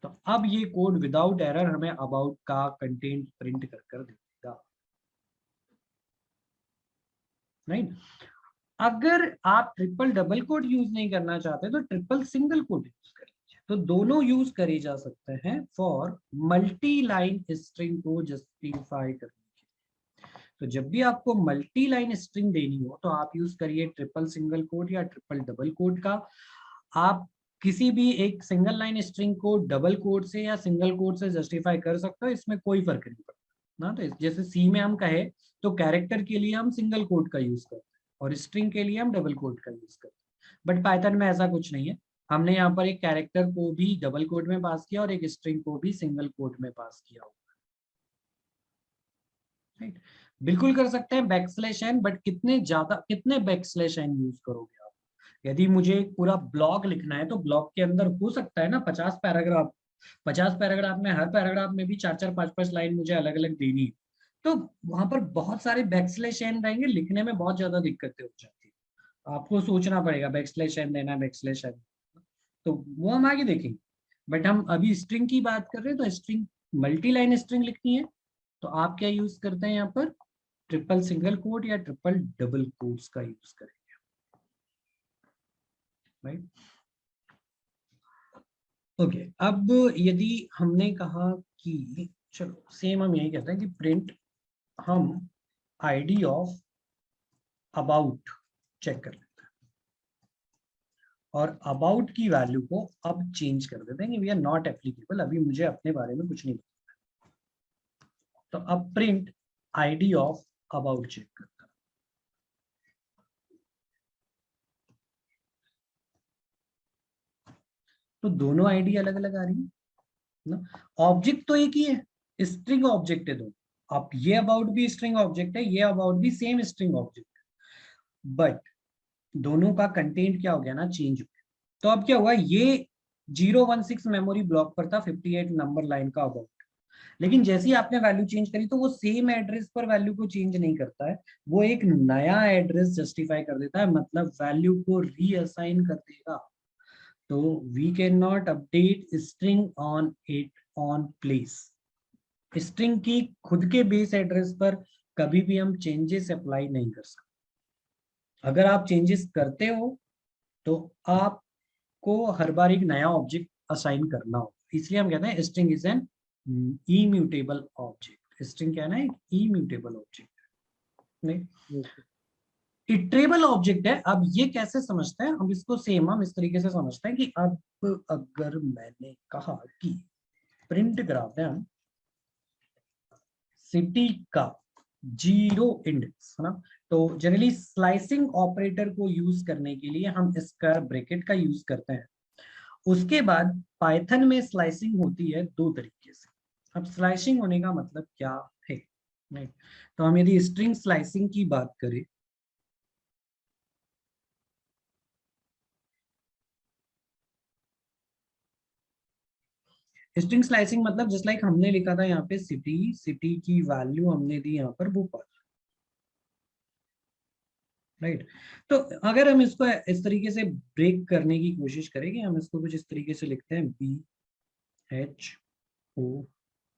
तो अब ये कोड विदाउट एरर हमें अबाउट का कंटेंट प्रिंट कर देगा, राइट। अगर आप ट्रिपल डबल कोट यूज नहीं करना चाहते तो ट्रिपल सिंगल कोट यूज कर लीजिए। तो दोनों यूज करे जा सकते हैं फॉर मल्टी लाइन स्ट्रिंग को जस्टिफाई करने के लिए। तो जब भी आपको मल्टी लाइन स्ट्रिंग देनी हो तो आप यूज करिए ट्रिपल सिंगल कोट या ट्रिपल डबल कोट का। आप किसी भी एक सिंगल लाइन स्ट्रिंग को डबल कोट से या सिंगल कोट से जस्टिफाई कर सकते हो, इसमें कोई फर्क नहीं पड़ता ना। तो जैसे सी में हम कहे तो कैरेक्टर के लिए हम सिंगल कोट का यूज करते हैं और स्ट्रिंग के लिए हम डबल कोट का यूज करते हैं। बट पाइथन में ऐसा कुछ नहीं है, हमने यहाँ पर एक कैरेक्टर को भी डबल कोट में पास किया और एक स्ट्रिंग को भी सिंगल कोट में पास किया हुआ, राइट। बिल्कुल कर सकते हैं बैकस्लैश एन, बट कितने बैकस्लैश एन यूज करोगे आप। यदि मुझे एक पूरा ब्लॉग लिखना है तो ब्लॉग के अंदर हो सकता है ना 50 पैराग्राफ, 50 पैराग्राफ में हर पैराग्राफ में भी 4-4 5-5 लाइन मुझे अलग अलग देनी है, तो वहां पर बहुत सारे बैकस्लैश एन रहेंगे, लिखने में बहुत ज्यादा दिक्कतें हो जाती है। आपको सोचना पड़ेगा बैकस्लैश एन देना है, बैकस्लैश एन, तो वो हम आगे देखेंगे। बट हम अभी स्ट्रिंग की बात कर रहे हैं, तो स्ट्रिंग मल्टी लाइन स्ट्रिंग लिखनी है तो आप क्या यूज करते हैं यहाँ पर, ट्रिपल सिंगल कोट या ट्रिपल डबल कोट्स का यूज करेंगे, राइट। ओके, अब यदि हमने कहा कि चलो सेम हम यही कहते हैं कि प्रिंट हम आईडी ऑफ अबाउट चेक कर लेते हैं और अबाउट की वैल्यू को अब चेंज कर देते हैं कि वी आर नॉट एप्लीकेबल, अभी मुझे अपने बारे में कुछ नहीं पता। तो अब print ID of about check करता है। तो दोनों आईडी अलग अलग आ रही है ना, ऑब्जेक्ट तो एक ही है, स्ट्रिंग ऑब्जेक्ट है दोनों। अब ये अबाउट भी स्ट्रिंग ऑब्जेक्ट है, ये अबाउट भी सेम स्ट्रिंग ऑब्जेक्ट है, बट दोनों का कंटेंट क्या हो गया ना, चेंज हो गया। तो अब क्या हुआ, ये 016 मेमोरी ब्लॉक पर था 58 नंबर लाइन का अबाउट, लेकिन जैसे ही आपने वैल्यू चेंज करी तो वो सेम एड्रेस पर वैल्यू को चेंज नहीं करता है, वो एक नया एड्रेस जस्टिफाई कर देता है, मतलब वैल्यू को रीअसाइन कर देगा। तो we can not update string on it on place. String की खुद के बेस एड्रेस पर कभी भी हम चेंजेस अप्लाई नहीं कर सकते। अगर आप चेंजेस करते हो तो आपको हर बार एक नया ऑब्जेक्ट असाइन करना हो, इसलिए हम कहते हैं string is an immutable object. String क्या है ना, एक इम्यूटेबल ऑब्जेक्ट नहीं, इटरेबल ऑब्जेक्ट है। अब ये कैसे समझते हैं हम इसको, सेम हम इस तरीके से समझते हैं कि अब अगर मैंने कहा कि प्रिंट कराते हैं सिटी का 0 इंडेक्स, है ना, तो जनरली स्लाइसिंग ऑपरेटर को यूज करने के लिए हम स्क्वायर ब्रैकेट का यूज करते हैं। उसके बाद पाइथन में स्लाइसिंग होती है दो तरीके से। अब स्लाइसिंग होने का मतलब क्या है, नहीं, तो हम यदि स्ट्रिंग स्लाइसिंग की बात करें, स्ट्रिंग स्लाइसिंग मतलब जस्ट लाइक हमने लिखा था यहाँ पे सिटी, सिटी की वैल्यू हमने दी यहाँ पर भोपाल, राइट। तो अगर हम इसको इस तरीके से ब्रेक करने की कोशिश करेंगे, हम इसको कुछ इस तरीके से लिखते हैं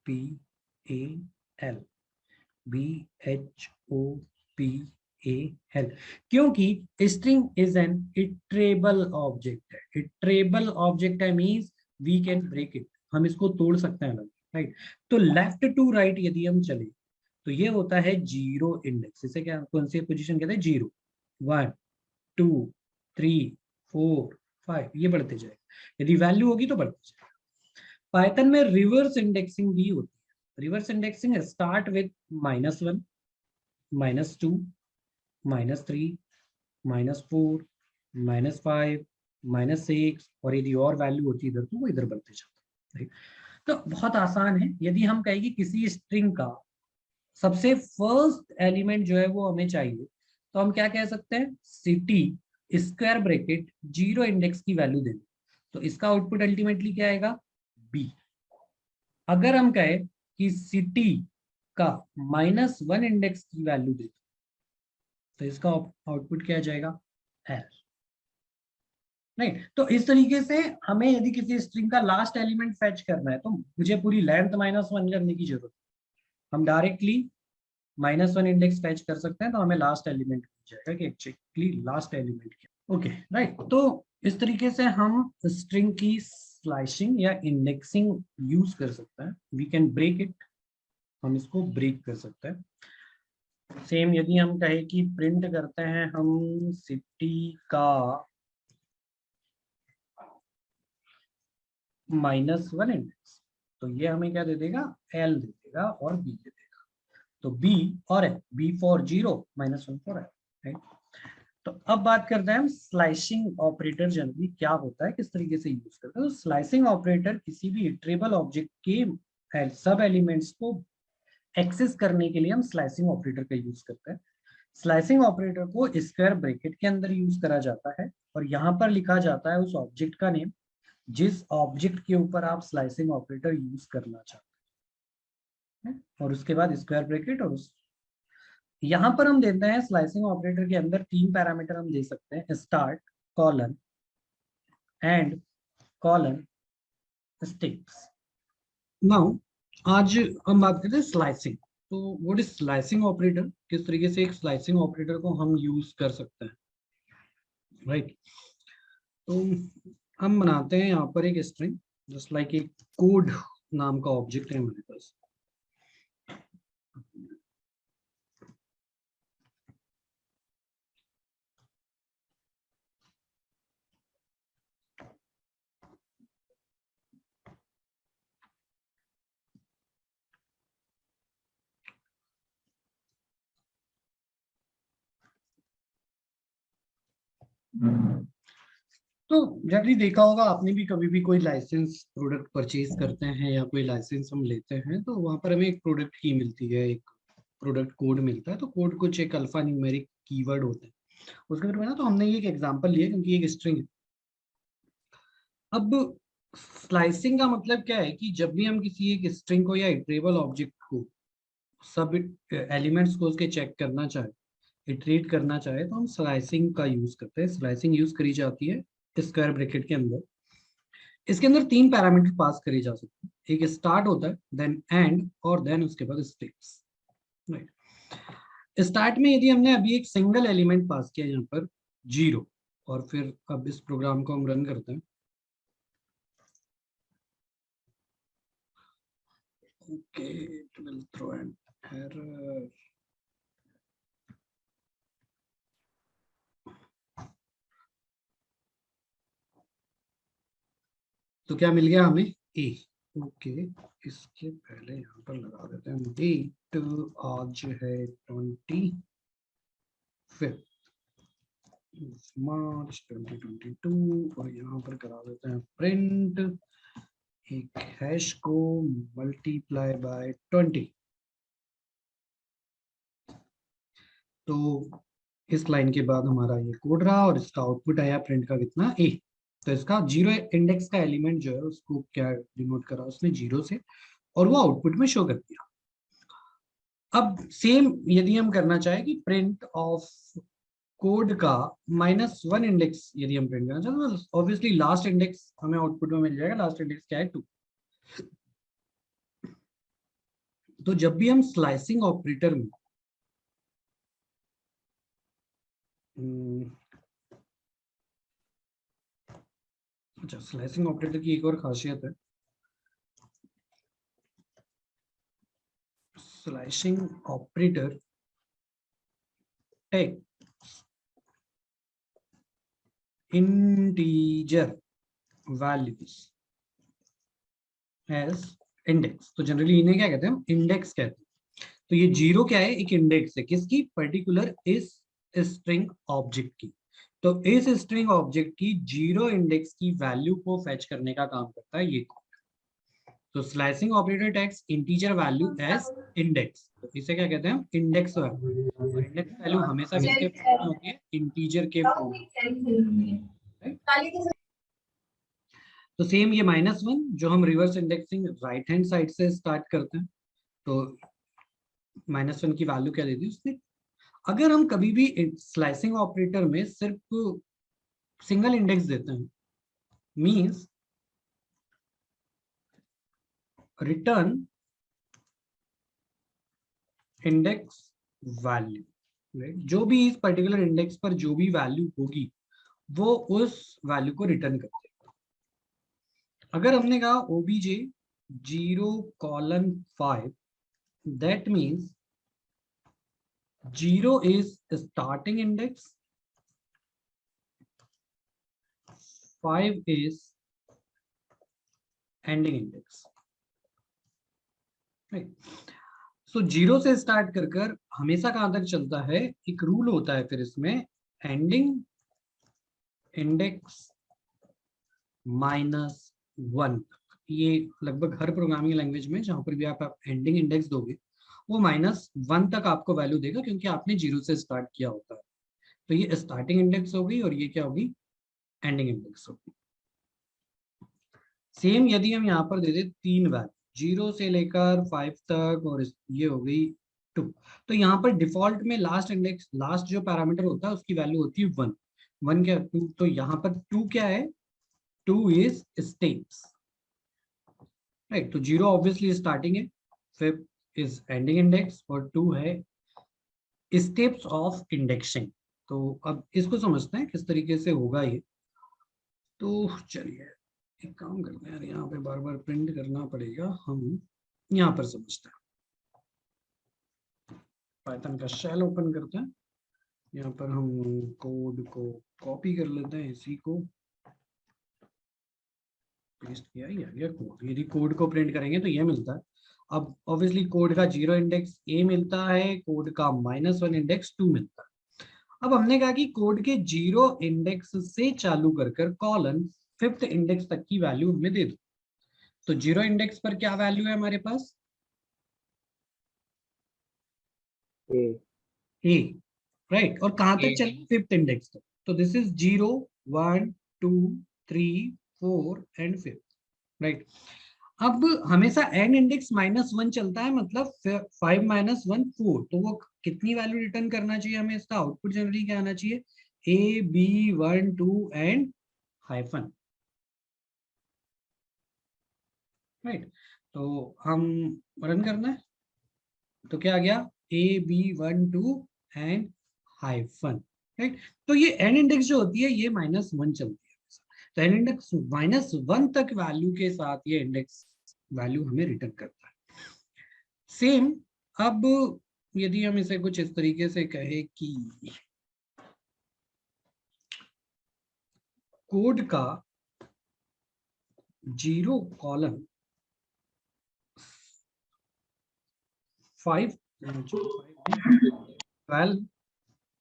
BHOPAL, BHOPAL, क्योंकि string is an iterable object है। इटरेबल ऑब्जेक्ट है means we can break it, हम इसको तोड़ सकते हैं, राइट। तो लेफ्ट टू राइट यदि हम चले तो ये होता है 0 इंडेक्स, इसे क्या, कौन सी पोजीशन कहते हैं, 0 1 2 3 4 5, ये बढ़ते जाएगा, यदि वैल्यू होगी तो बढ़ते जाएगा। पाइथन में रिवर्स इंडेक्सिंग भी होती है। रिवर्स इंडेक्सिंग स्टार्ट विद -1 -2 -3 -4 -5 -6, और यदि और वैल्यू होती है इधर तो वो इधर बढ़ते जाता है। तो बहुत आसान है, यदि हम कहें कि किसी स्ट्रिंग का सबसे फर्स्ट एलिमेंट जो है वो हमें चाहिए, तो हम क्या कह सकते हैं, सिटी स्क्वायर ब्रैकेट 0 इंडेक्स की वैल्यू देना, तो इसका आउटपुट अल्टीमेटली क्या आएगा, बी। अगर हम कहें कि सिटी का -1 इंडेक्स की वैल्यू दे, तो इसका आउटपुट क्या आ जाएगा, एल, नहीं। तो इस तरीके से हमें यदि किसी स्ट्रिंग का लास्ट एलिमेंट फेच करना है तो मुझे पूरी लेंथ -1 करने की जरूरत है, हम डायरेक्टली -1 इंडेक्स फैच कर सकते हैं, तो हमें लास्ट एलिमेंट मिल जाएगा कि एक्चुअली लास्ट एलिमेंट क्या। Okay, right. तो इस तरीके से हम स्ट्रिंग की स्लाइसिंग या इंडेक्सिंग यूज कर सकते हैं, वी कैन ब्रेक इट, हम इसको ब्रेक कर सकते हैं। सेम यदि हम कहें कि प्रिंट करते हैं हम सिटी का -1 इंडेक्स, तो ये हमें क्या दे देगा, एल दे देगा और बी दे देगा, तो बी और L, B for 0 -1 for L, right. तो अब बात करते हैं हम स्लाइसिंग ऑपरेटर जनरली क्या होता है, किस तरीके से यूज करते हैं। तो स्लाइसिंग ऑपरेटर किसी भी इटरेबल ऑब्जेक्ट के सब एलिमेंट्स को एक्सेस करने के लिए हम स्लाइसिंग ऑपरेटर का यूज करते हैं। स्लाइसिंग ऑपरेटर को स्क्वायर ब्रैकेट के अंदर यूज करा जाता है, और यहाँ पर लिखा जाता है उस ऑब्जेक्ट का नेम जिस ऑब्जेक्ट के ऊपर आप स्लाइसिंग ऑपरेटर यूज करना चाहते हैं, और उसके बाद स्क्वायर ब्रैकेट, और यहां पर हम देते हैं स्लाइसिंग ऑपरेटर के अंदर 3 पैरामीटर हम दे सकते हैं, start, colon and colon sticks. Now आज हम बात करते हैं स्लाइसिंग। तो व्हाट इज स्लाइसिंग ऑपरेटर, किस तरीके से एक स्लाइसिंग ऑपरेटर को हम यूज कर सकते हैं, राइट। तो हम बनाते हैं यहाँ पर एक स्ट्रिंग, जस्ट लाइक एक कोड नाम का ऑब्जेक्ट है हमारे पास। तो जनरली देखा होगा आपने भी, कभी भी कोई लाइसेंस प्रोडक्ट परचेज करते हैं या कोई लाइसेंस हम लेते हैं तो वहां पर हमें एक प्रोडक्ट की मिलती है, एक प्रोडक्ट कोड मिलता है। तो कोड कुछ एक अल्फा न्यूमेरिक कीवर्ड होते हैं उसके बारे में ना। तो हमने ये एक एग्जांपल लिया क्योंकि एक स्ट्रिंग है। अब स्लाइसिंग का मतलब क्या है कि जब भी हम किसी एक स्ट्रिंग को या इटरेबल ऑब्जेक्ट को सब एलिमेंट्स को उसके चेक करना चाहे, इटरेट करना चाहे, तो हम स्लाइसिंग का यूज करते हैं। स्लाइसिंग यूज करी जाती है स्क्वायर ब्रैकेट के अंदर। इसके अंदर 3 पैरामीटर पास करे जा सकते हैं। एक स्टार्ट होता है, देन एंड, और देन उसके बाद स्टेप्स, राइट। स्टार्ट में यदि हमने अभी एक सिंगल एलिमेंट पास किया यहाँ पर 0, और फिर अब इस प्रोग्राम को हम रन करते हैं। Okay, it will throw an error. तो क्या मिल गया हमें? ए। ओके, इसके पहले यहाँ पर लगा देते हैं डेट, आज है 25 मार्च 2022, और यहाँ पर करा देते हैं प्रिंट एक हैश को मल्टीप्लाई बाय 20। तो इस लाइन के बाद हमारा ये कोड रहा और इसका आउटपुट आया प्रिंट का कितना? ए। तो इसका 0 इंडेक्स का एलिमेंट जो है उसको क्या डिनोट करा उसने? 0 से, और वो आउटपुट में शो कर दिया। अब सेम यदि हम करना चाहें कि प्रिंट ऑफ कोड का -1 इंडेक्स यदि हम प्रिंट करना चाहते तो ऑब्वियसली लास्ट इंडेक्स हमें आउटपुट में मिल जाएगा। लास्ट इंडेक्स क्या है? 2। तो जब भी हम स्लाइसिंग ऑपरेटर में अच्छा, स्लाइसिंग ऑपरेटर की एक और खासियत है, slicing operator take integer values as index. तो जनरली इन्हें क्या कहते हैं? हम इंडेक्स कहते हैं। तो ये 0 क्या है? एक इंडेक्स है किसकी? पर्टिकुलर इस स्ट्रिंग ऑब्जेक्ट की। तो इस स्ट्रिंग ऑब्जेक्ट की 0 इंडेक्स की वैल्यू को फेच करने का काम करता है ये। तो slicing operator takes integer value as index, तो इसे क्या कहते हैं? हम इंडेक्स वैल्यू। और इंडेक्स वैल्यू हमेशा किसके फॉर्म में होती है? इंटीजर के फॉर्म में। तो सेम ये -1 जो हम reverse indexing right hand side से स्टार्ट करते हैं, तो -1 की वैल्यू क्या देती है उसने? अगर हम कभी भी स्लाइसिंग ऑपरेटर में सिर्फ सिंगल इंडेक्स देते हैं, means return index value, right. जो भी इस पर्टिकुलर इंडेक्स पर जो भी वैल्यू होगी वो उस वैल्यू को रिटर्न कर देगा। अगर हमने कहा obj 0:5, that means 0 is starting index, 5 is ending index, right? So 0 से स्टार्ट कर कर हमेशा कहां तक चलता है? एक रूल होता है फिर इसमें, एंडिंग इंडेक्स -1। ये लगभग हर प्रोग्रामिंग लैंग्वेज में जहां पर भी आप एंडिंग इंडेक्स दोगे वो -1 तक आपको वैल्यू देगा, क्योंकि आपने 0 से स्टार्ट किया होता है। तो ये स्टार्टिंग इंडेक्स हो गई और ये क्या होगी? एंडिंग इंडेक्स होगी। सेम यदि हम यहाँ पर दे दे 3 वैल्यू 0 से लेकर 5 तक, और ये हो गई 2, तो यहाँ पर डिफॉल्ट में लास्ट इंडेक्स, लास्ट जो पैरामीटर होता है उसकी वैल्यू होती है 1। 1 क्या? 2। तो यहाँ पर 2 क्या है? 2 इज स्टेप्स, राइट। तो 0 ऑब्वियसली स्टार्टिंग है, फिर इज एंडिंग इंडेक्स और 2 है स्टेप्स ऑफ इंडेक्सिंग। तो अब इसको समझते हैं किस तरीके से होगा ये। तो चलिए एक काम करते हैं यार, यहाँ पे बार बार प्रिंट करना पड़ेगा, हम यहाँ पर समझते हैं। पाइथन का शेल ओपन करते हैं, यहाँ पर हम कोड को कॉपी कर लेते हैं, इसी को पेस्ट किया, ये आ गया कोड। यदि कोड को प्रिंट करेंगे तो ये मिलता है। अब ऑब्वियसली कोड का 0 इंडेक्स ए मिलता है, कोड का -1 इंडेक्स 2 मिलता है। अब हमने कहा कि कोड के 0 इंडेक्स से चालू कर कॉलन 5th इंडेक्स तक की वैल्यू हमें दे दो। तो 0 इंडेक्स पर क्या वैल्यू है हमारे पास? ए ए, राइट। और कहां तक चलेगी? 5th इंडेक्स तक। तो this is 0 1 2 3 4 and 5th, right. अब हमेशा एंड इंडेक्स -1 चलता है, मतलब 5 - 1 4। तो वो कितनी वैल्यू रिटर्न करना चाहिए हमें? इसका आउटपुट जनरली क्या आना चाहिए? A B 1 2 and hyphen, right. तो हम रन करना है, तो क्या आ गया? A B 1 2 and hyphen, right. तो ये एंड इंडेक्स जो होती है ये -1 चलती है। तो एंड इंडेक्स -1 तक वैल्यू के साथ ये इंडेक्स वैल्यू हमें रिटर्न करता है। सेम, अब यदि हम इसे कुछ इस तरीके से कहें कि कोड का 0 कॉलन 5 12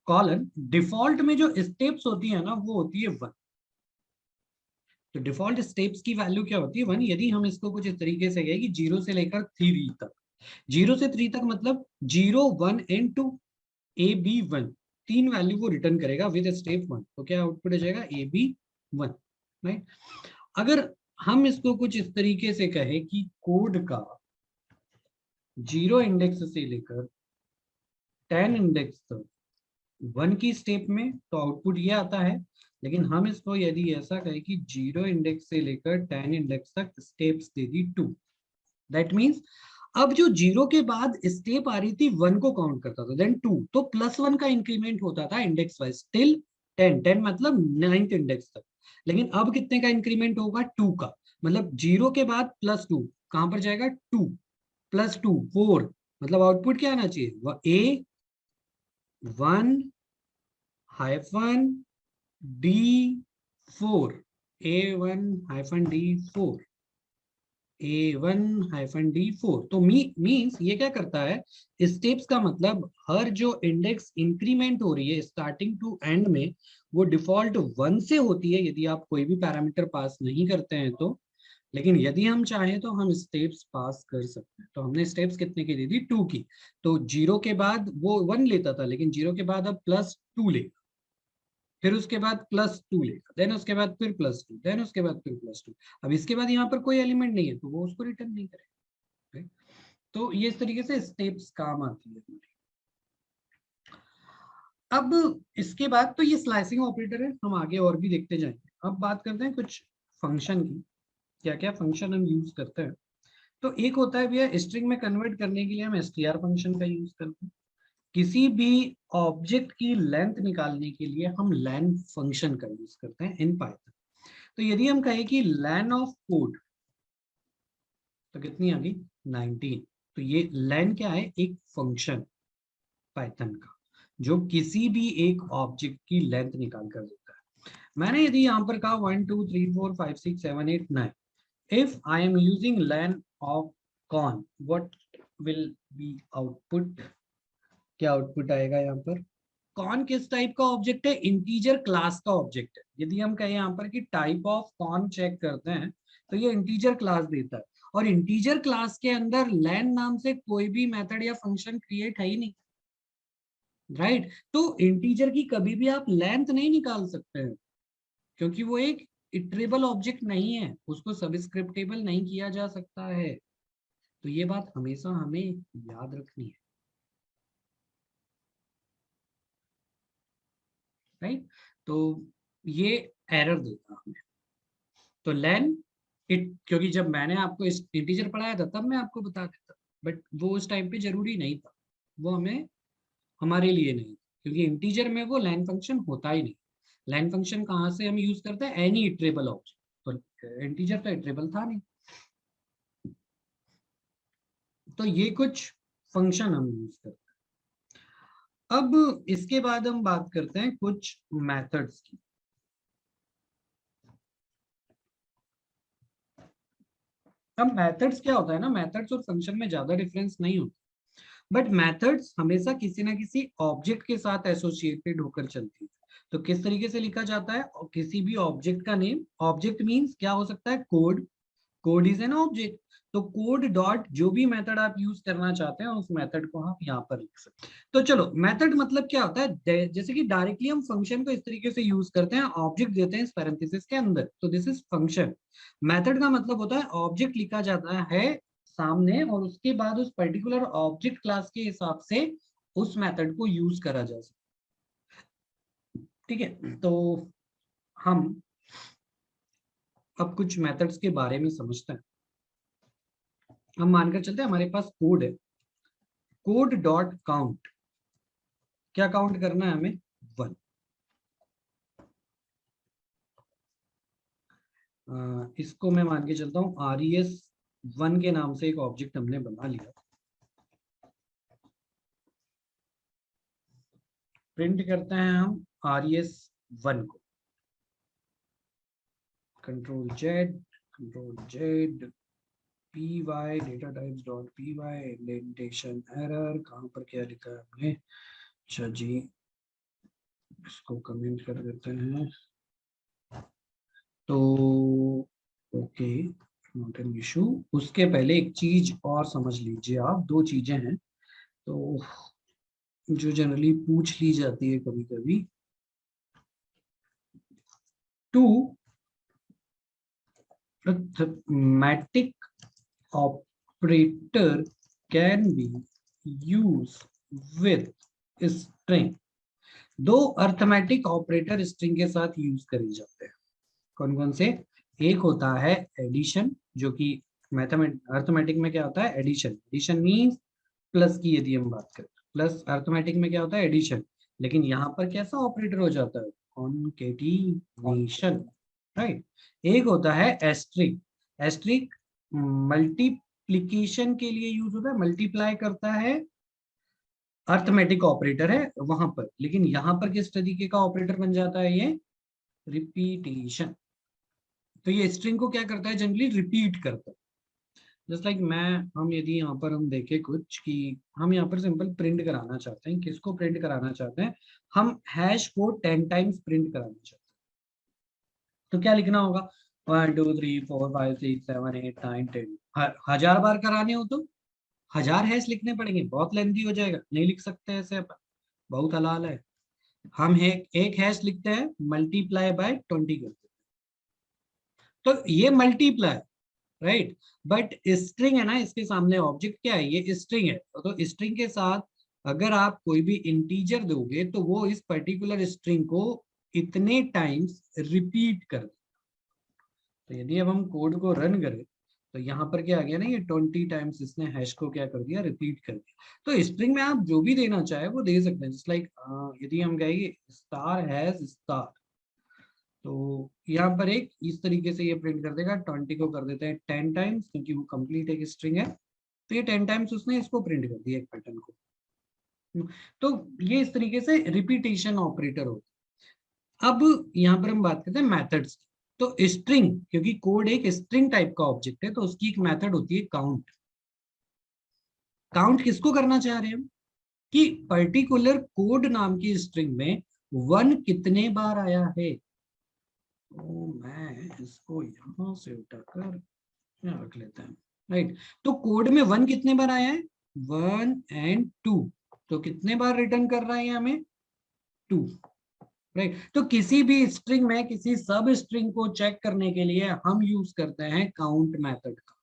कॉलन डिफॉल्ट में जो स्टेप्स होती है ना वो होती है 1। तो डिफॉल्ट स्टेप्स की वैल्यू क्या होती है? 1। यदि हम इसको कुछ इस तरीके से कहें कि 0 से लेकर 3 तक, 0 से 3 तक मतलब 0 1 एंड 2, ए बी 1, 3 वैल्यू वो रिटर्न करेगा विद स्टेप 1। तो क्या आउटपुट हो जाएगा? A B 1, right. अगर हम इसको कुछ इस तरीके से कहें कि कोड का 0 इंडेक्स से लेकर 10 इंडेक्स तक 1 की स्टेप में, तो आउटपुट ये आता है। लेकिन हम इसको यदि ऐसा कहें कि 0 इंडेक्स से लेकर 10 इंडेक्स तक steps they the 2, that means अब जो 0 के बाद स्टेप आ रही थी 1 को काउंट करता था, देन 2, तो +1 का इंक्रीमेंट होता था इंडेक्स वाइज टिल 10, 10 मतलब 9th इंडेक्स तक। लेकिन अब कितने का इंक्रीमेंट होगा? 2 का, मतलब 0 के बाद +2 कहां पर जाएगा? 2 + 2 4, मतलब आउटपुट क्या आना चाहिए? वह ए 1 हाइफन D4, A1-D4, A1-D4। तो मीन्स ये क्या करता है? स्टेप्स का मतलब हर जो इंडेक्स इंक्रीमेंट हो रही है स्टार्टिंग टू एंड में, वो डिफॉल्ट 1 से होती है यदि आप कोई भी पैरामीटर पास नहीं करते हैं तो। लेकिन यदि हम चाहें तो हम स्टेप्स पास कर सकते हैं। तो हमने स्टेप्स कितने की दी थी? 2 की। तो 0 के बाद वो 1 लेता था, लेकिन 0 के बाद अब +2 लेगा, फिर उसके बाद +2 लेगा, देन उसके बाद फिर +2, देन उसके बाद फिर +2। अब इसके बाद यहाँ पर कोई एलिमेंट नहीं है तो वो उसको रिटर्न नहीं करेगा, right? तो ये इस तरीके से स्टेप्स काम आती है हमारी। अब इसके बाद तो ये स्लाइसिंग ऑपरेटर है, हम आगे और भी देखते जाएंगे। अब बात करते हैं कुछ फंक्शन की, क्या क्या फंक्शन हम यूज करते हैं। तो एक होता है भैया, स्ट्रिंग में कन्वर्ट करने के लिए हम str फंक्शन का यूज करते हैं। किसी भी ऑब्जेक्ट की लेंथ निकालने के लिए हम len फंक्शन का यूज करते हैं इन पाइथन। तो यदि हम कहें कि len ऑफ कोड, तो कितनी आ गई? 19। तो ये len क्या है? एक फंक्शन पाइथन का जो किसी भी एक ऑब्जेक्ट की लेंथ निकाल कर देता है। मैंने यदि यहाँ पर कहा 1 2 3 4 5 6 7 8 9, if I am using len of con, what will be output? क्या आउटपुट आएगा यहाँ पर? कौन किस टाइप का ऑब्जेक्ट है? इंटीजर क्लास का ऑब्जेक्ट है। यदि हम कहें यहाँ पर कि टाइप ऑफ कौन चेक करते हैं, तो ये इंटीजर क्लास देता है। और इंटीजर क्लास के अंदर len नाम से कोई भी मेथड या फंक्शन क्रिएट है ही नहीं, राइट। तो इंटीजर की कभी भी आप लेंथ नहीं निकाल सकते हैं, क्योंकि वो एक इटरेबल ऑब्जेक्ट नहीं है, उसको सबस्क्रिप्टेबल नहीं किया जा सकता है। तो ये बात हमेशा हमें याद रखनी है, राइट। तो ये एरर देता हमें। तो len इट, क्योंकि जब मैंने आपको इस इंटीजर पढ़ाया था तब मैं आपको बता देता, बट वो उस टाइम पे जरूरी नहीं था, वो हमें हमारे लिए नहीं, क्योंकि इंटीजर में वो लाइन फंक्शन होता ही नहीं। लाइन फंक्शन कहाँ से हम यूज करते हैं, एनी इटरेबल ऑब्जेक्ट, तो इंटीजर तो इटरेबल था नहीं। तो ये कुछ फंक्शन हम यूज करते हैं। अब इसके बाद हम बात करते हैं कुछ मेथड्स की। अब मेथड्स क्या होता है ना, मेथड्स और फंक्शन में ज्यादा डिफरेंस नहीं होता, बट मेथड्स हमेशा किसी ना किसी ऑब्जेक्ट के साथ एसोसिएटेड होकर चलती है। तो किस तरीके से लिखा जाता है, और किसी भी ऑब्जेक्ट का नेम, ऑब्जेक्ट मींस क्या हो सकता है, code, code is an object. तो कोड डॉट जो भी मेथड आप यूज करना चाहते हैं उस मेथड को आप यहाँ पर लिख सकते हैं। तो चलो, मेथड मतलब क्या होता है, जैसे कि डायरेक्टली हम फंक्शन को इस तरीके से यूज करते हैं, ऑब्जेक्ट देते हैं इस पैरेंथेसिस के अंदर, तो दिस इज फंक्शन। मेथड का मतलब होता है ऑब्जेक्ट लिखा जाता है सामने, और उसके बाद उस पर्टिकुलर ऑब्जेक्ट क्लास के हिसाब से उस मेथड को यूज करा जा सकता है। ठीक है, तो हम अब कुछ मेथड्स के बारे में समझते हैं। हम मानकर चलते हैं हमारे पास कोड है, कोड डॉट काउंट, क्या काउंट करना है हमें, 1। इसको मैं मान के चलता हूँ res1 के नाम से एक ऑब्जेक्ट हमने बना लिया। प्रिंट करते हैं हम res1 को, control Z py data types dot py indentation error, कहाँ पर क्या लिखा है हमने, अच्छा जी इसको कमेंट कर देते हैं। तो ओके, नॉट एन इशू। उसके पहले एक चीज और समझ लीजिए आप, दो चीजें हैं तो जो जनरली पूछ ली जाती है कभी कभी। Two arithmetic operator can be used with string। दो अर्थमेटिक ऑपरेटर स्ट्रिंग के साथ यूज करे जाते हैं, कौन कौन से, एक होता है एडिशन, जो कि अर्थमेटिक में क्या होता है, एडिशन, एडिशन मींस प्लस की यदि हम बात करें, प्लस अर्थमेटिक में क्या होता है, एडिशन, लेकिन यहाँ पर कैसा ऑपरेटर हो जाता है, कॉन्केटिनेशन, राइट। एक होता है एस्ट्रिक, एस्ट्रिक मल्टीप्लीकेशन के लिए यूज होता है, मल्टीप्लाई करता है, अर्थमेटिक ऑपरेटर है वहां पर, लेकिन यहाँ पर किस तरीके का ऑपरेटर बन जाता है, ये रिपीटेशन। तो ये स्ट्रिंग को क्या करता है, जनरली रिपीट करता है। जस्ट लाइक हम यदि यहाँ पर हम देखें कुछ कि हम यहाँ पर सिंपल प्रिंट कराना चाहते हैं, किसको प्रिंट कराना चाहते हैं, हम हैश को 10 टाइम्स प्रिंट कराना चाहते हैं, तो क्या लिखना होगा, 1 2 3 4 5 6 7 8 9 10, 1000 बार कराने हो तो 1000 हैश लिखने पड़ेंगे, बहुत लेंथी हो जाएगा, नहीं लिख सकते ऐसे अपन, बहुत हलाल है। हम एक हैश लिखते हैं, मल्टीप्लाई बाय 20 करते हैं, तो ये मल्टीप्लाई, राइट। बट स्ट्रिंग है ना, इसके सामने ऑब्जेक्ट क्या है, ये स्ट्रिंग है, तो स्ट्रिंग के साथ अगर आप कोई भी इंटीजर दोगे तो वो इस पर्टिकुलर स्ट्रिंग को इतने टाइम्स रिपीट कर, तो यदि अब हम कोड को रन करें तो यहाँ पर क्या आ गया ना, ये 20 टाइम्स इसने हैश को क्या कर दिया, रिपीट कर दिया। तो स्ट्रिंग में आप जो भी देना चाहे वो दे सकते हैं, जस्ट लाइक यदि हम कहेंगे स्टार हैज स्टार, तो यहाँ पर एक इस तरीके से ये प्रिंट कर देगा, 20 को कर देते हैं 10 टाइम्स, क्योंकि वो कंप्लीट एक स्ट्रिंग है, तो ये 10 टाइम्स उसने इसको प्रिंट कर दिया एक पैटर्न को। तो ये इस तरीके से रिपीटेशन ऑपरेटर होता है। अब यहाँ पर हम बात करते हैं मेथड्स की। तो स्ट्रिंग, क्योंकि कोड एक स्ट्रिंग टाइप का ऑब्जेक्ट है, तो उसकी एक मेथड होती है काउंट। काउंट किसको करना चाह रहे हैं हम, कि पर्टिकुलर कोड नाम की स्ट्रिंग में 1 कितने बार आया है। तो मैं इसको यहां से उठाकर यहाँ रख लेते हैं, राइट। तो कोड में 1 कितने बार आया है, 1 एंड 2, तो कितने बार रिटर्न कर रहा है हमें, 2, राइट। तो किसी भी स्ट्रिंग में किसी सब स्ट्रिंग को चेक करने के लिए हम यूज करते हैं काउंट मेथड का।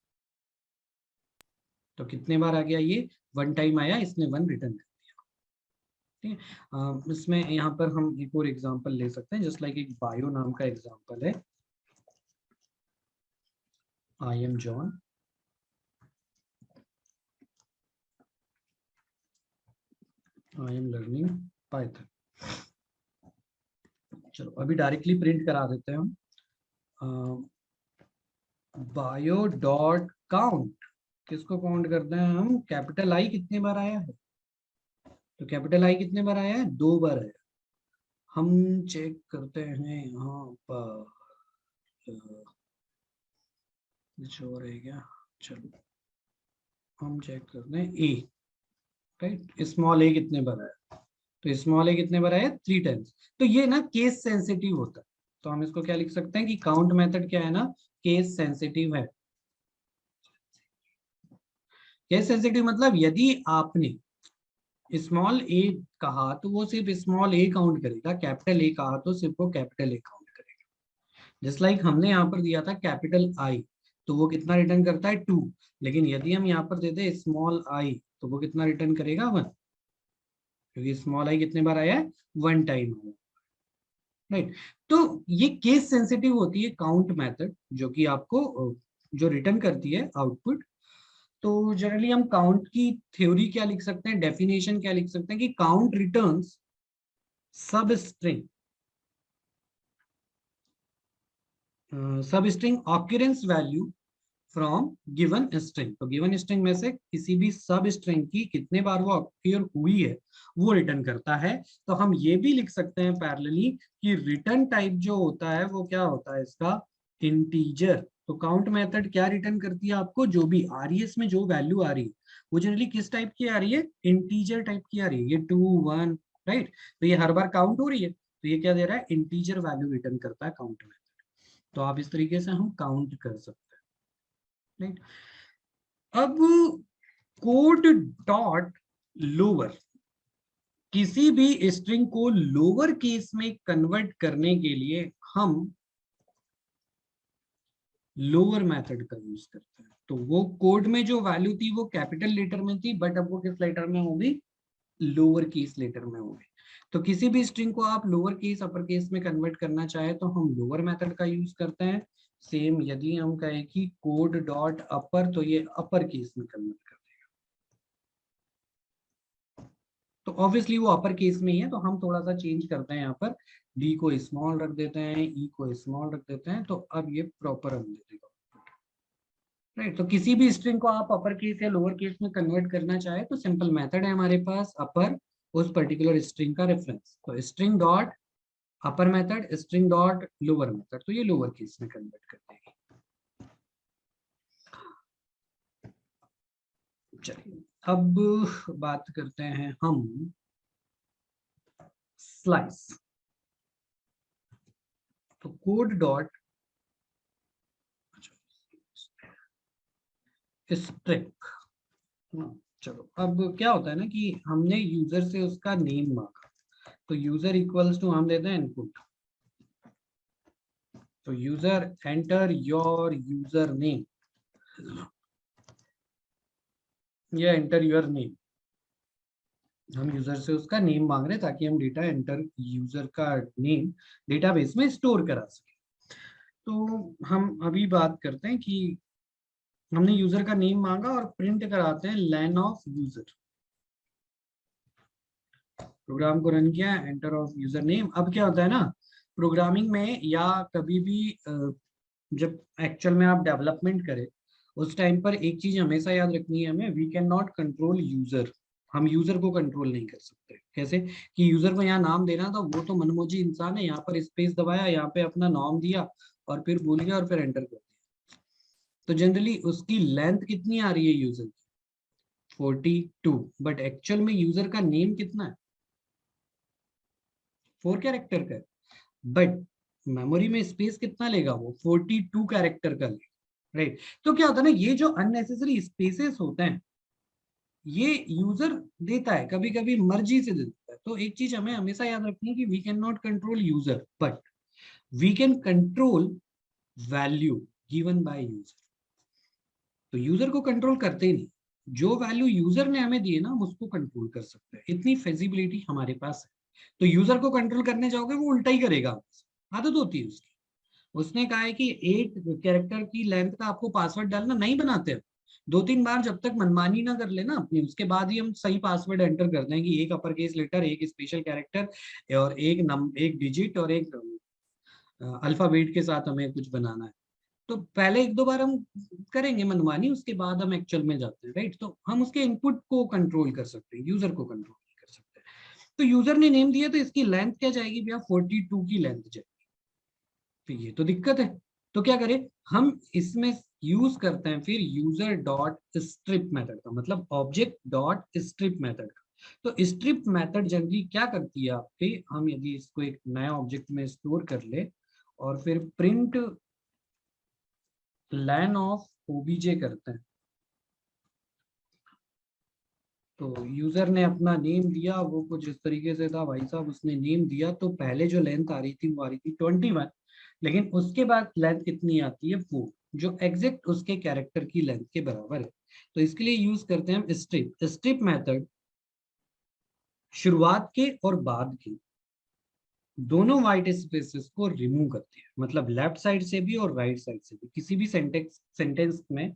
तो कितने बार आ गया, ये 1 टाइम आया, इसने 1 रिटर्न कर दिया, ठीक है। इसमें यहाँ पर हम एक और एग्जांपल ले सकते हैं, जस्ट लाइक एक बायो नाम का एग्जांपल है, I am John, I am learning Python. चलो अभी डायरेक्टली प्रिंट करा देते हैं हम। बायो डॉट काउंट, किसको काउंट करते हैं हम? कैपिटल आई कितने बार आया है? तो कैपिटल आई कितने बार आया है? 2 बार आया। हम चेक करते हैं यहाँ पर कुछ और है क्या? चलो हम चेक करते हैं ए, राइट। स्मॉल ए कितने बार आया? तो स्मॉल ए कितने बार आया? 3 टाइम्स। तो ये ना केस सेंसिटिव होता है, तो हम इसको क्या लिख सकते हैं कि काउंट मेथड क्या है ना, केस सेंसिटिव है। केस सेंसिटिव मतलब यदि आपने स्मॉल ए कहा तो वो सिर्फ स्मॉल ए काउंट करेगा, कैपिटल ए कहा तो सिर्फ वो कैपिटल ए काउंट करेगा। जस्ट लाइक हमने यहाँ पर दिया था कैपिटल आई, तो वो कितना रिटर्न करता है? 2। लेकिन यदि हम यहाँ पर देते हैं स्मॉल आई तो वो कितना रिटर्न करेगा? 1, क्योंकि स्मॉल आई कितने बार आया है? 1 टाइम आया, राइट। तो ये केस सेंसिटिव होती है काउंट मेथड, जो कि आपको जो रिटर्न करती है आउटपुट। तो जनरली हम काउंट की थ्योरी क्या लिख सकते हैं, डेफिनेशन क्या लिख सकते हैं कि काउंट रिटर्न्स सब string occurrence value from given string. तो गिवन स्ट्रिंग में से किसी भी सब स्ट्रिंग की कितने बार वो ऑक्यूर हुई है वो रिटर्न करता है। तो हम ये भी लिख सकते हैं पैरेलली कि रिटर्न टाइप जो होता है वो क्या होता है इसका? इंटीजर। तो काउंट मेथड क्या रिटर्न करती है आपको? जो भी आ रही है इसमें जो वैल्यू आ रही है वो जनरली किस टाइप की आ रही है? इंटीजर टाइप की आ रही है। ये 2 1, राइट। तो ये हर बार काउंट हो रही है, तो ये क्या दे रहा है? इंटीजर वैल्यू रिटर्न करता है काउंट मेथड। तो आप इस तरीके से हम काउंट कर सकते हैं, राइट। अब कोड डॉट लोअर, किसी भी स्ट्रिंग को लोअर केस में कन्वर्ट करने के लिए हम लोअर मेथड का यूज करते हैं। तो वो कोड में जो वैल्यू थी वो कैपिटल लेटर में थी, बट अब वो किस लेटर में होगी? लोअर केस लेटर में होगी। तो किसी भी स्ट्रिंग को आप लोअर केस अपर केस में कन्वर्ट करना चाहे तो हम लोअर मेथड का यूज करते हैं। सेम यदि हम कहें कि कोड डॉट अपर, तो ये अपर केस में कन्वर्ट कर देगा। तो ऑब्वियसली वो अपर केस में ही है, तो हम थोड़ा सा चेंज करते हैं यहाँ पर, डी को स्मॉल रख देते हैं, ई को स्मॉल रख देते हैं, तो अब ये प्रॉपर हम दे देगा, राइट। तो किसी भी स्ट्रिंग को आप अपर केस या लोअर केस में कन्वर्ट करना चाहे तो सिंपल मेथड है हमारे पास अपर, उस पर्टिकुलर स्ट्रिंग का रेफरेंस। तो string dot upper method, string dot lower method, तो ये लोअर केस में कन्वर्ट कर देगी। चलिए अब बात करते हैं हम स्लाइस। तो कोड डॉट स्ट्रिंग। चलो अब क्या होता है ना कि हमने यूजर से उसका नेम मांगा, तो यूजर इक्वल्स टू हम देते हैं इनपुट। तो user enter your user name या एंटर योर नेम, हम यूजर से उसका नेम मांग रहे हैं ताकि हम डेटा एंटर यूजर का नेम डेटाबेस में स्टोर करा सके। तो हम अभी बात करते हैं कि हमने यूजर का नेम मांगा और प्रिंट कराते हैं लेन ऑफ यूजर। प्रोग्राम को रन किया, एंटर ऑफ यूजर नेम। अब क्या होता है ना प्रोग्रामिंग में या कभी भी जब एक्चुअल में आप डेवलपमेंट करें उस टाइम पर एक चीज हमेशा याद रखनी है हमें, we can not control user. हम यूजर को कंट्रोल नहीं कर सकते। कैसे? कि यूजर को यहाँ नाम देना था, वो तो मनमोजी इंसान है, यहाँ पर स्पेस दबाया, यहाँ पे अपना नाम दिया और फिर भूल गया और फिर एंटर कर दिया। तो जनरली उसकी लेंथ कितनी आ रही है यूजर की? 42, बट एक्चुअल में यूजर का नेम कितना है? 4 कैरेक्टर का है, बट मेमोरी में स्पेस कितना लेगा? वो 42 कैरेक्टर का लेगा, राइट। तो क्या होता है ना ये जो अननेसेसरी स्पेसेस होते हैं ये यूजर देता है, कभी कभी मर्जी से देता है। तो एक चीज हमें हमेशा याद रखनी है कि we can not control user, but we can control value given by user. तो यूजर को कंट्रोल करते ही नहीं, जो वैल्यू यूजर ने हमें दी है ना हम उसको कंट्रोल कर सकते हैं, इतनी फेजिबिलिटी हमारे पास है। तो यूजर को कंट्रोल करने जाओगे वो उल्टा ही करेगा, आदत होती है उसकी। उसने कहा है कि 8 कैरेक्टर की लेंथ का आपको पासवर्ड डालना, नहीं बनाते 2-3 बार जब तक मनमानी ना कर ले ना अपनी, उसके बाद ही हम सही पासवर्ड एंटर कर दें कि एक अपर केस लेटर, एक स्पेशल कैरेक्टर और एक डिजिट और एक अल्फाबेट के साथ हमें कुछ बनाना है। तो पहले 1-2 बार हम करेंगे मनमानी, उसके बाद हम एक्चुअल में जाते हैं, राइट। तो हम उसके इनपुट को कंट्रोल कर सकते हैं, यूजर को कंट्रोल नहीं कर सकते। तो यूजर ने नेम दिया तो इसकी लेंथ क्या जाएगी भैया, 42 की लेंथ जाएगी। तो ये तो दिक्कत है। तो क्या करें हम, इसमें यूज करते हैं फिर यूजर डॉट स्ट्रिप मेथड का, मतलब ऑब्जेक्ट डॉट स्ट्रिप मेथड का। तो स्ट्रिप मेथड जनरली क्या करती है आपके, हम यदि इसको एक नया ऑब्जेक्ट में स्टोर कर ले और फिर प्रिंट लाइन ऑफ ओबीजे करते हैं, तो यूजर ने अपना नेम दिया, वो कुछ इस तरीके से था भाई साहब, उसने नेम दिया तो पहले जो लेंथ आ रही थी वो आ रही थी 21, लेकिन उसके बाद लेंथ कितनी आती है 4, जो एग्जैक्ट उसके कैरेक्टर की लेंथ के बराबर है। तो इसके लिए यूज करते हैं हम स्ट्रिप। स्ट्रिप मेथड शुरुआत के और बाद के दोनों व्हाइट स्पेसेस को रिमूव करती है, मतलब लेफ्ट साइड से भी और राइट साइड से भी। किसी भी सेंटेंस में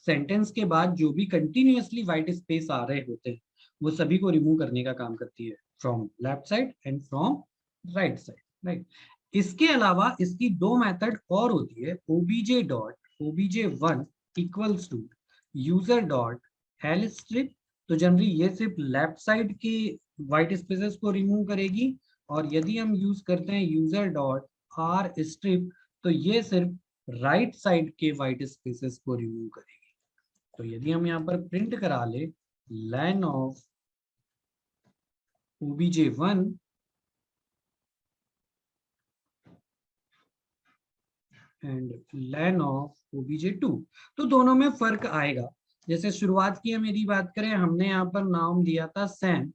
सेंटेंस के बाद जो भी कंटिन्यूअसली व्हाइट स्पेस आ रहे होते हैं वो सभी को रिमूव करने का काम करती है, from left side and from right side, right. इसके अलावा इसकी 2 मेथड और होती है, OBJ dot obj1 equals to user dot L strip. तो जनरली ये सिर्फ लेफ्ट साइड के व्हाइट स्पेसेस को रिमूव करेगी, और यदि हम यूज करते हैं यूजर डॉट आर स्ट्रिप तो ये सिर्फ राइट साइड के व्हाइट स्पेसेस को रिमूव करेगी। तो यदि हम यहाँ पर प्रिंट करा ले line of obj1 and line of obj2, तो दोनों में फर्क आएगा। जैसे शुरुआत की हम यदि बात करें, हमने यहाँ पर नाम दिया था सैम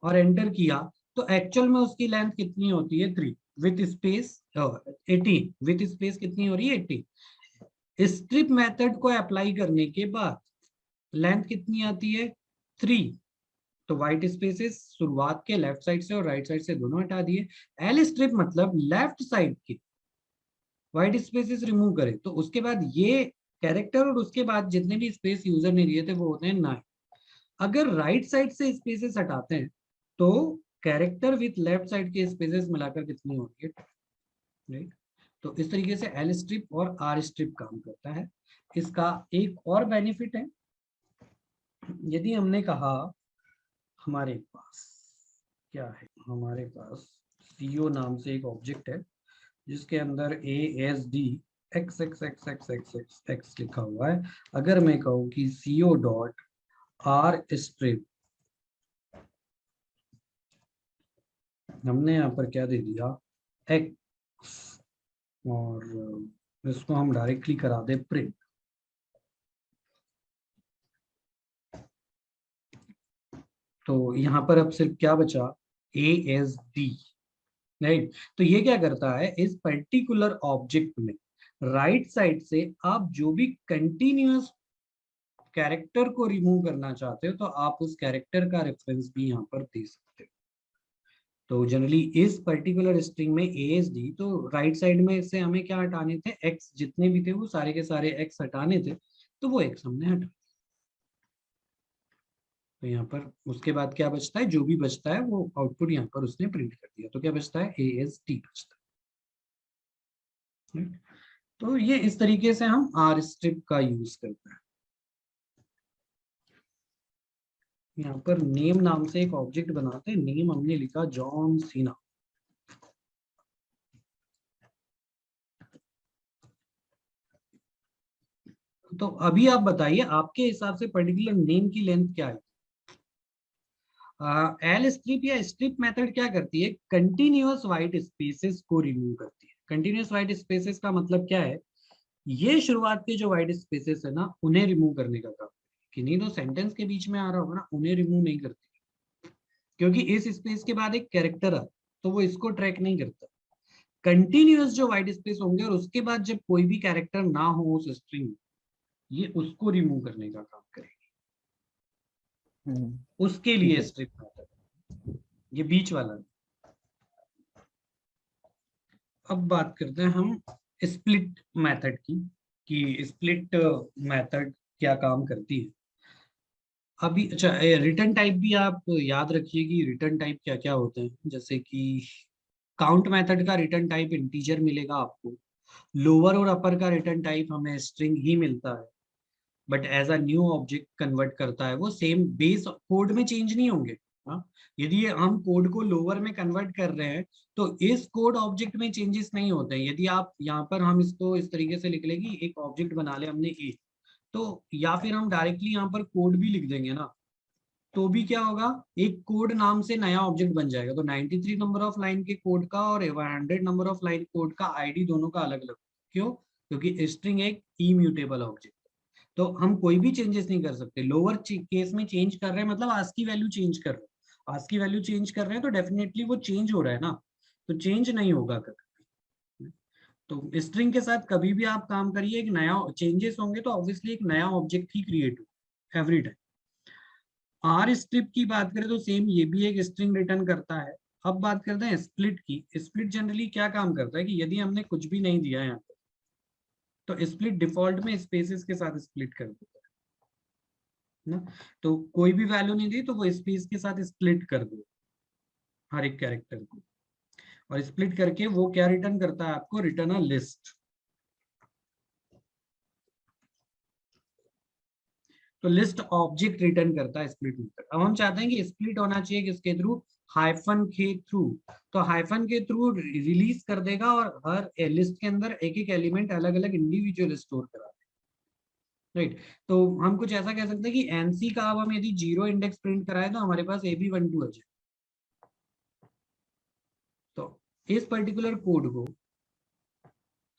और एंटर किया, तो एक्चुअल में उसकी लेंथ कितनी होती है 3 विथ स्पेस 18, विथ स्पेस कितनी हो रही है 18। स्ट्रिप मेथड को अप्लाई करने के बाद लेंथ कितनी आती है 3। तो व्हाइट स्पेसेस शुरुआत के लेफ्ट साइड से और राइट साइड से दोनों हटा दिए। एल स्ट्रिप मतलब लेफ्ट साइड के व्हाइट स्पेसेस रिमूव करे, तो उसके बाद ये कैरेक्टर और उसके बाद जितने भी स्पेस यूजर ने दिए थे वो होते हैं 9। अगर राइट साइड से स्पेसेस हटाते हैं तो कैरेक्टर विथ लेफ्ट साइड के स्पेसेस मिलाकर कितनी होगी, राइट। तो इस तरीके से एल स्ट्रिप और आर स्ट्रिप काम करता है। इसका एक और बेनिफिट है, यदि हमने कहा हमारे पास क्या है, हमारे पास सीओ नाम से एक ऑब्जेक्ट है जिसके अंदर A S D x x x x x x x लिखा हुआ है। अगर मैं कहूँ कि सीओ डॉट आर स्ट्रिप, हमने यहाँ पर क्या दे दिया एक्स, और इसको हम डायरेक्टली करा दे प्रिंट, तो यहाँ पर अब सिर्फ क्या बचा ए एस डी, राइट। तो ये क्या करता है, इस पर्टिकुलर ऑब्जेक्ट में राइट साइड से आप जो भी कंटिन्यूअस कैरेक्टर को रिमूव करना चाहते हो तो आप उस कैरेक्टर का रेफरेंस भी यहाँ पर दे सकते हो। तो जनरली इस पर्टिकुलर स्ट्रिंग में ASD, तो राइट साइड में से हमें क्या हटाने थे, एक्स जितने भी थे वो सारे के सारे एक्स हटाने थे, तो वो एक्स हमने हटा। तो यहाँ पर उसके बाद क्या बचता है, जो भी बचता है वो आउटपुट यहाँ पर उसने प्रिंट कर दिया, तो क्या बचता है ASD बचता है। तो ये इस तरीके से हम आर स्ट्रिप का यूज करते हैं। यहाँ पर नेम नाम से एक ऑब्जेक्ट बनाते हैं, नेम हमने लिखा जॉन सीना। तो अभी आप बताइए आपके हिसाब से पर्टिकुलर नेम की लेंथ क्या है। एल स्ट्रिप या स्ट्रिप मेथड क्या करती है, कंटिन्यूअस व्हाइट स्पेसेस को रिमूव करती है। कंटिन्यूअस व्हाइट स्पेसेस का मतलब क्या है, ये शुरुआत के जो व्हाइट स्पेसेस है ना उन्हें रिमूव करने का काम, कि नहीं तो सेंटेंस के बीच में आ रहा होगा ना उन्हें रिमूव नहीं करती, क्योंकि इस स्पेस के बाद एक कैरेक्टर आ तो वो इसको ट्रैक नहीं करता। कंटिन्यूअस जो व्हाइट स्पेस होंगे और उसके बाद जब कोई भी कैरेक्टर ना हो उस स्ट्रिंग में, ये उसको रिमूव करने का काम करेगी, उसके ठीक लिए है। स्ट्रिप मेथड, ये बीच वाला। अब बात करते हैं हम स्प्लिट मेथड की। कि स्प्लिट मेथड क्या काम करती है। अभी अच्छा, रिटर्न टाइप भी आप याद रखिए कि रिटर्न टाइप क्या क्या होते हैं। जैसे कि काउंट मेथड का रिटर्न टाइप इंटीजर मिलेगा आपको, लोअर और अपर का रिटर्न टाइप हमें स्ट्रिंग ही मिलता है, but as a new object convert करता है वो, सेम बेस कोड में चेंज नहीं होंगे। हाँ, यदि हम कोड को लोअर में कन्वर्ट कर रहे हैं तो इस कोड ऑब्जेक्ट में चेंजेस नहीं होते हैं। यदि आप यहाँ पर हम इसको इस तरीके से लिख लेंगे, एक ऑब्जेक्ट बना ले हमने ए, तो या फिर हम डायरेक्टली यहाँ पर कोड भी लिख देंगे ना, तो भी क्या होगा, एक कोड नाम से नया ऑब्जेक्ट बन जाएगा। तो 93 नंबर ऑफ लाइन के कोड का और 100 नंबर ऑफ लाइन कोड का आईडी दोनों का अलग अलग। क्यों? क्योंकि स्ट्रिंग एक इम्यूटेबल ऑब्जेक्ट, तो हम कोई भी चेंजेस नहीं कर सकते। लोअर केस में चेंज कर रहे हैं मतलब आज की वैल्यू चेंज कर रहे हैं, आज की वैल्यू चेंज कर रहे हैं तो डेफिनेटली वो चेंज हो रहा है ना, तो चेंज नहीं होगा कभी। तो स्ट्रिंग के साथ कभी भी आप काम करिए, एक नया चेंजेस होंगे तो ऑब्वियसली एक नया ऑब्जेक्ट ही क्रिएट हो एवरी टाइम। आर स्ट्रिप की बात करें तो सेम ये भी एक स्ट्रिंग रिटर्न करता है। अब बात करते हैं स्प्लिट की। स्प्लिट जनरली क्या काम करता है कि यदि हमने कुछ भी नहीं दिया यहाँ पे, तो स्प्लिट डिफॉल्ट में स्पेसेस के साथ स्प्लिट कर देता है ना। तो कोई भी वैल्यू नहीं दी तो वो स्पेस के साथ स्प्लिट कर दो हर एक कैरेक्टर को, और स्प्लिट करके वो क्या रिटर्न करता है आपको, रिटर्न अ लिस्ट। तो लिस्ट ऑब्जेक्ट रिटर्न करता है स्प्लिट मेथड। अब हम चाहते हैं कि स्प्लिट होना चाहिए किसके थ्रू, हाइफन के थ्रू। तो हाइफन के थ्रू रिलीज कर देगा और हर लिस्ट के अंदर एक एक एलिमेंट अलग अलग इंडिविजुअल स्टोर करा देगा, राइट। तो हम कुछ ऐसा कह सकते हैं कि एनसी का अब हम यदि 0 इंडेक्स प्रिंट कराए तो हमारे पास AB12 आ जाए। तो इस पर्टिकुलर कोड को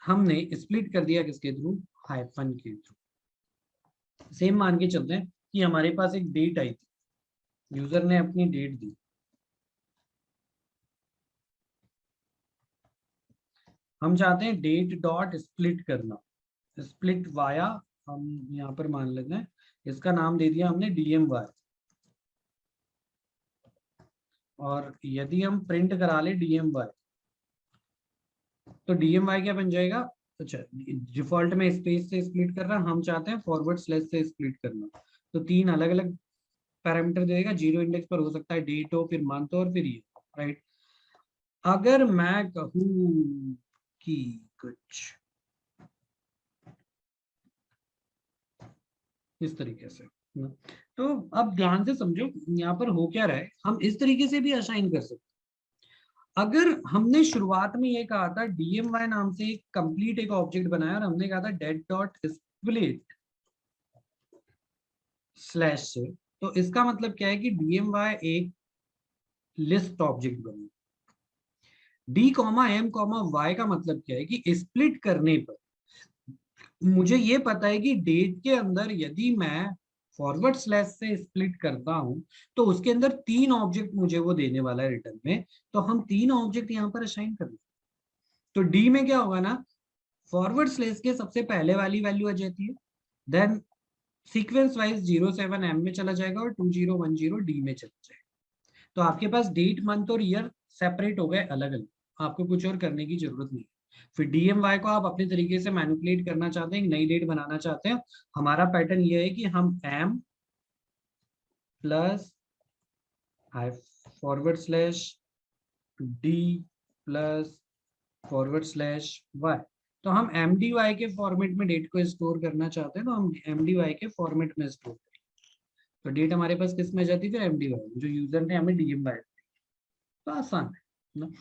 हमने स्प्लिट कर दिया किसके थ्रू, हाइफन के थ्रू। सेम मान के चलते हैं कि हमारे पास एक डेट आई थी, यूजर ने अपनी डेट दी, हम चाहते हैं डेट डॉट स्प्लिट करना, स्प्लिट वाया, हम यहाँ पर मान लेते हैं इसका नाम दे दिया हमने DMY। और यदि हम प्रिंट करा ले DMY, तो DMY क्या बन जाएगा, अच्छा डिफॉल्ट में स्पेस से स्प्लिट कर रहा, हम चाहते हैं फॉरवर्ड स्लैश से स्प्लिट करना। तो 3 अलग अलग पैरामीटर देगा, 0 इंडेक्स पर हो सकता है डेट हो, फिर मंथ और फिर ईयर, राइट। अगर मैं कहूँ कि कुछ इस तरीके से ना, तो अब ध्यान से समझो यहाँ पर हो क्या रहा है, हम इस तरीके से भी असाइन कर सकते। अगर हमने शुरुआत में ये कहा था DMY नाम से एक कंप्लीट एक ऑब्जेक्ट बनाया और हमने कहा था डेट डॉट स्प्लिट स्लैश से, तो इसका मतलब क्या है कि DMY एक लिस्ट ऑब्जेक्ट बनी। D, M, Y का मतलब क्या है कि स्प्लिट करने पर मुझे ये पता है कि डेट के अंदर यदि मैं फॉरवर्ड स्लैश से स्प्लिट करता हूं तो उसके अंदर 3 ऑब्जेक्ट मुझे वो देने वाला है रिटर्न में, तो हम 3 ऑब्जेक्ट यहाँ पर असाइन कर दें। तो डी में क्या होगा ना, फॉरवर्ड स्लैश के सबसे पहले वाली वैल्यू आ जाती है, देन सीक्वेंस वाइज 07M में चला जाएगा और 2010 डी में चला जाएगा। तो आपके पास डेट, मंथ और ईयर सेपरेट हो गए अलग अलग, आपको कुछ और करने की जरूरत नहीं। फिर DMY को आप अपने तरीके से मैनिपुलेट करना चाहते हैं, नई डेट बनाना चाहते हैं, हमारा पैटर्न ये है कि हम M plus forward slash D plus forward slash Y, तो हम MDY के फॉर्मेट में डेट को स्टोर करना चाहते हैं, तो हम MDY के फॉर्मेट में स्टोर करें। तो डेट हमारे पास किस में जाती है, फिर MDY जो यूजर ने हमें DMY, तो आसान है ना।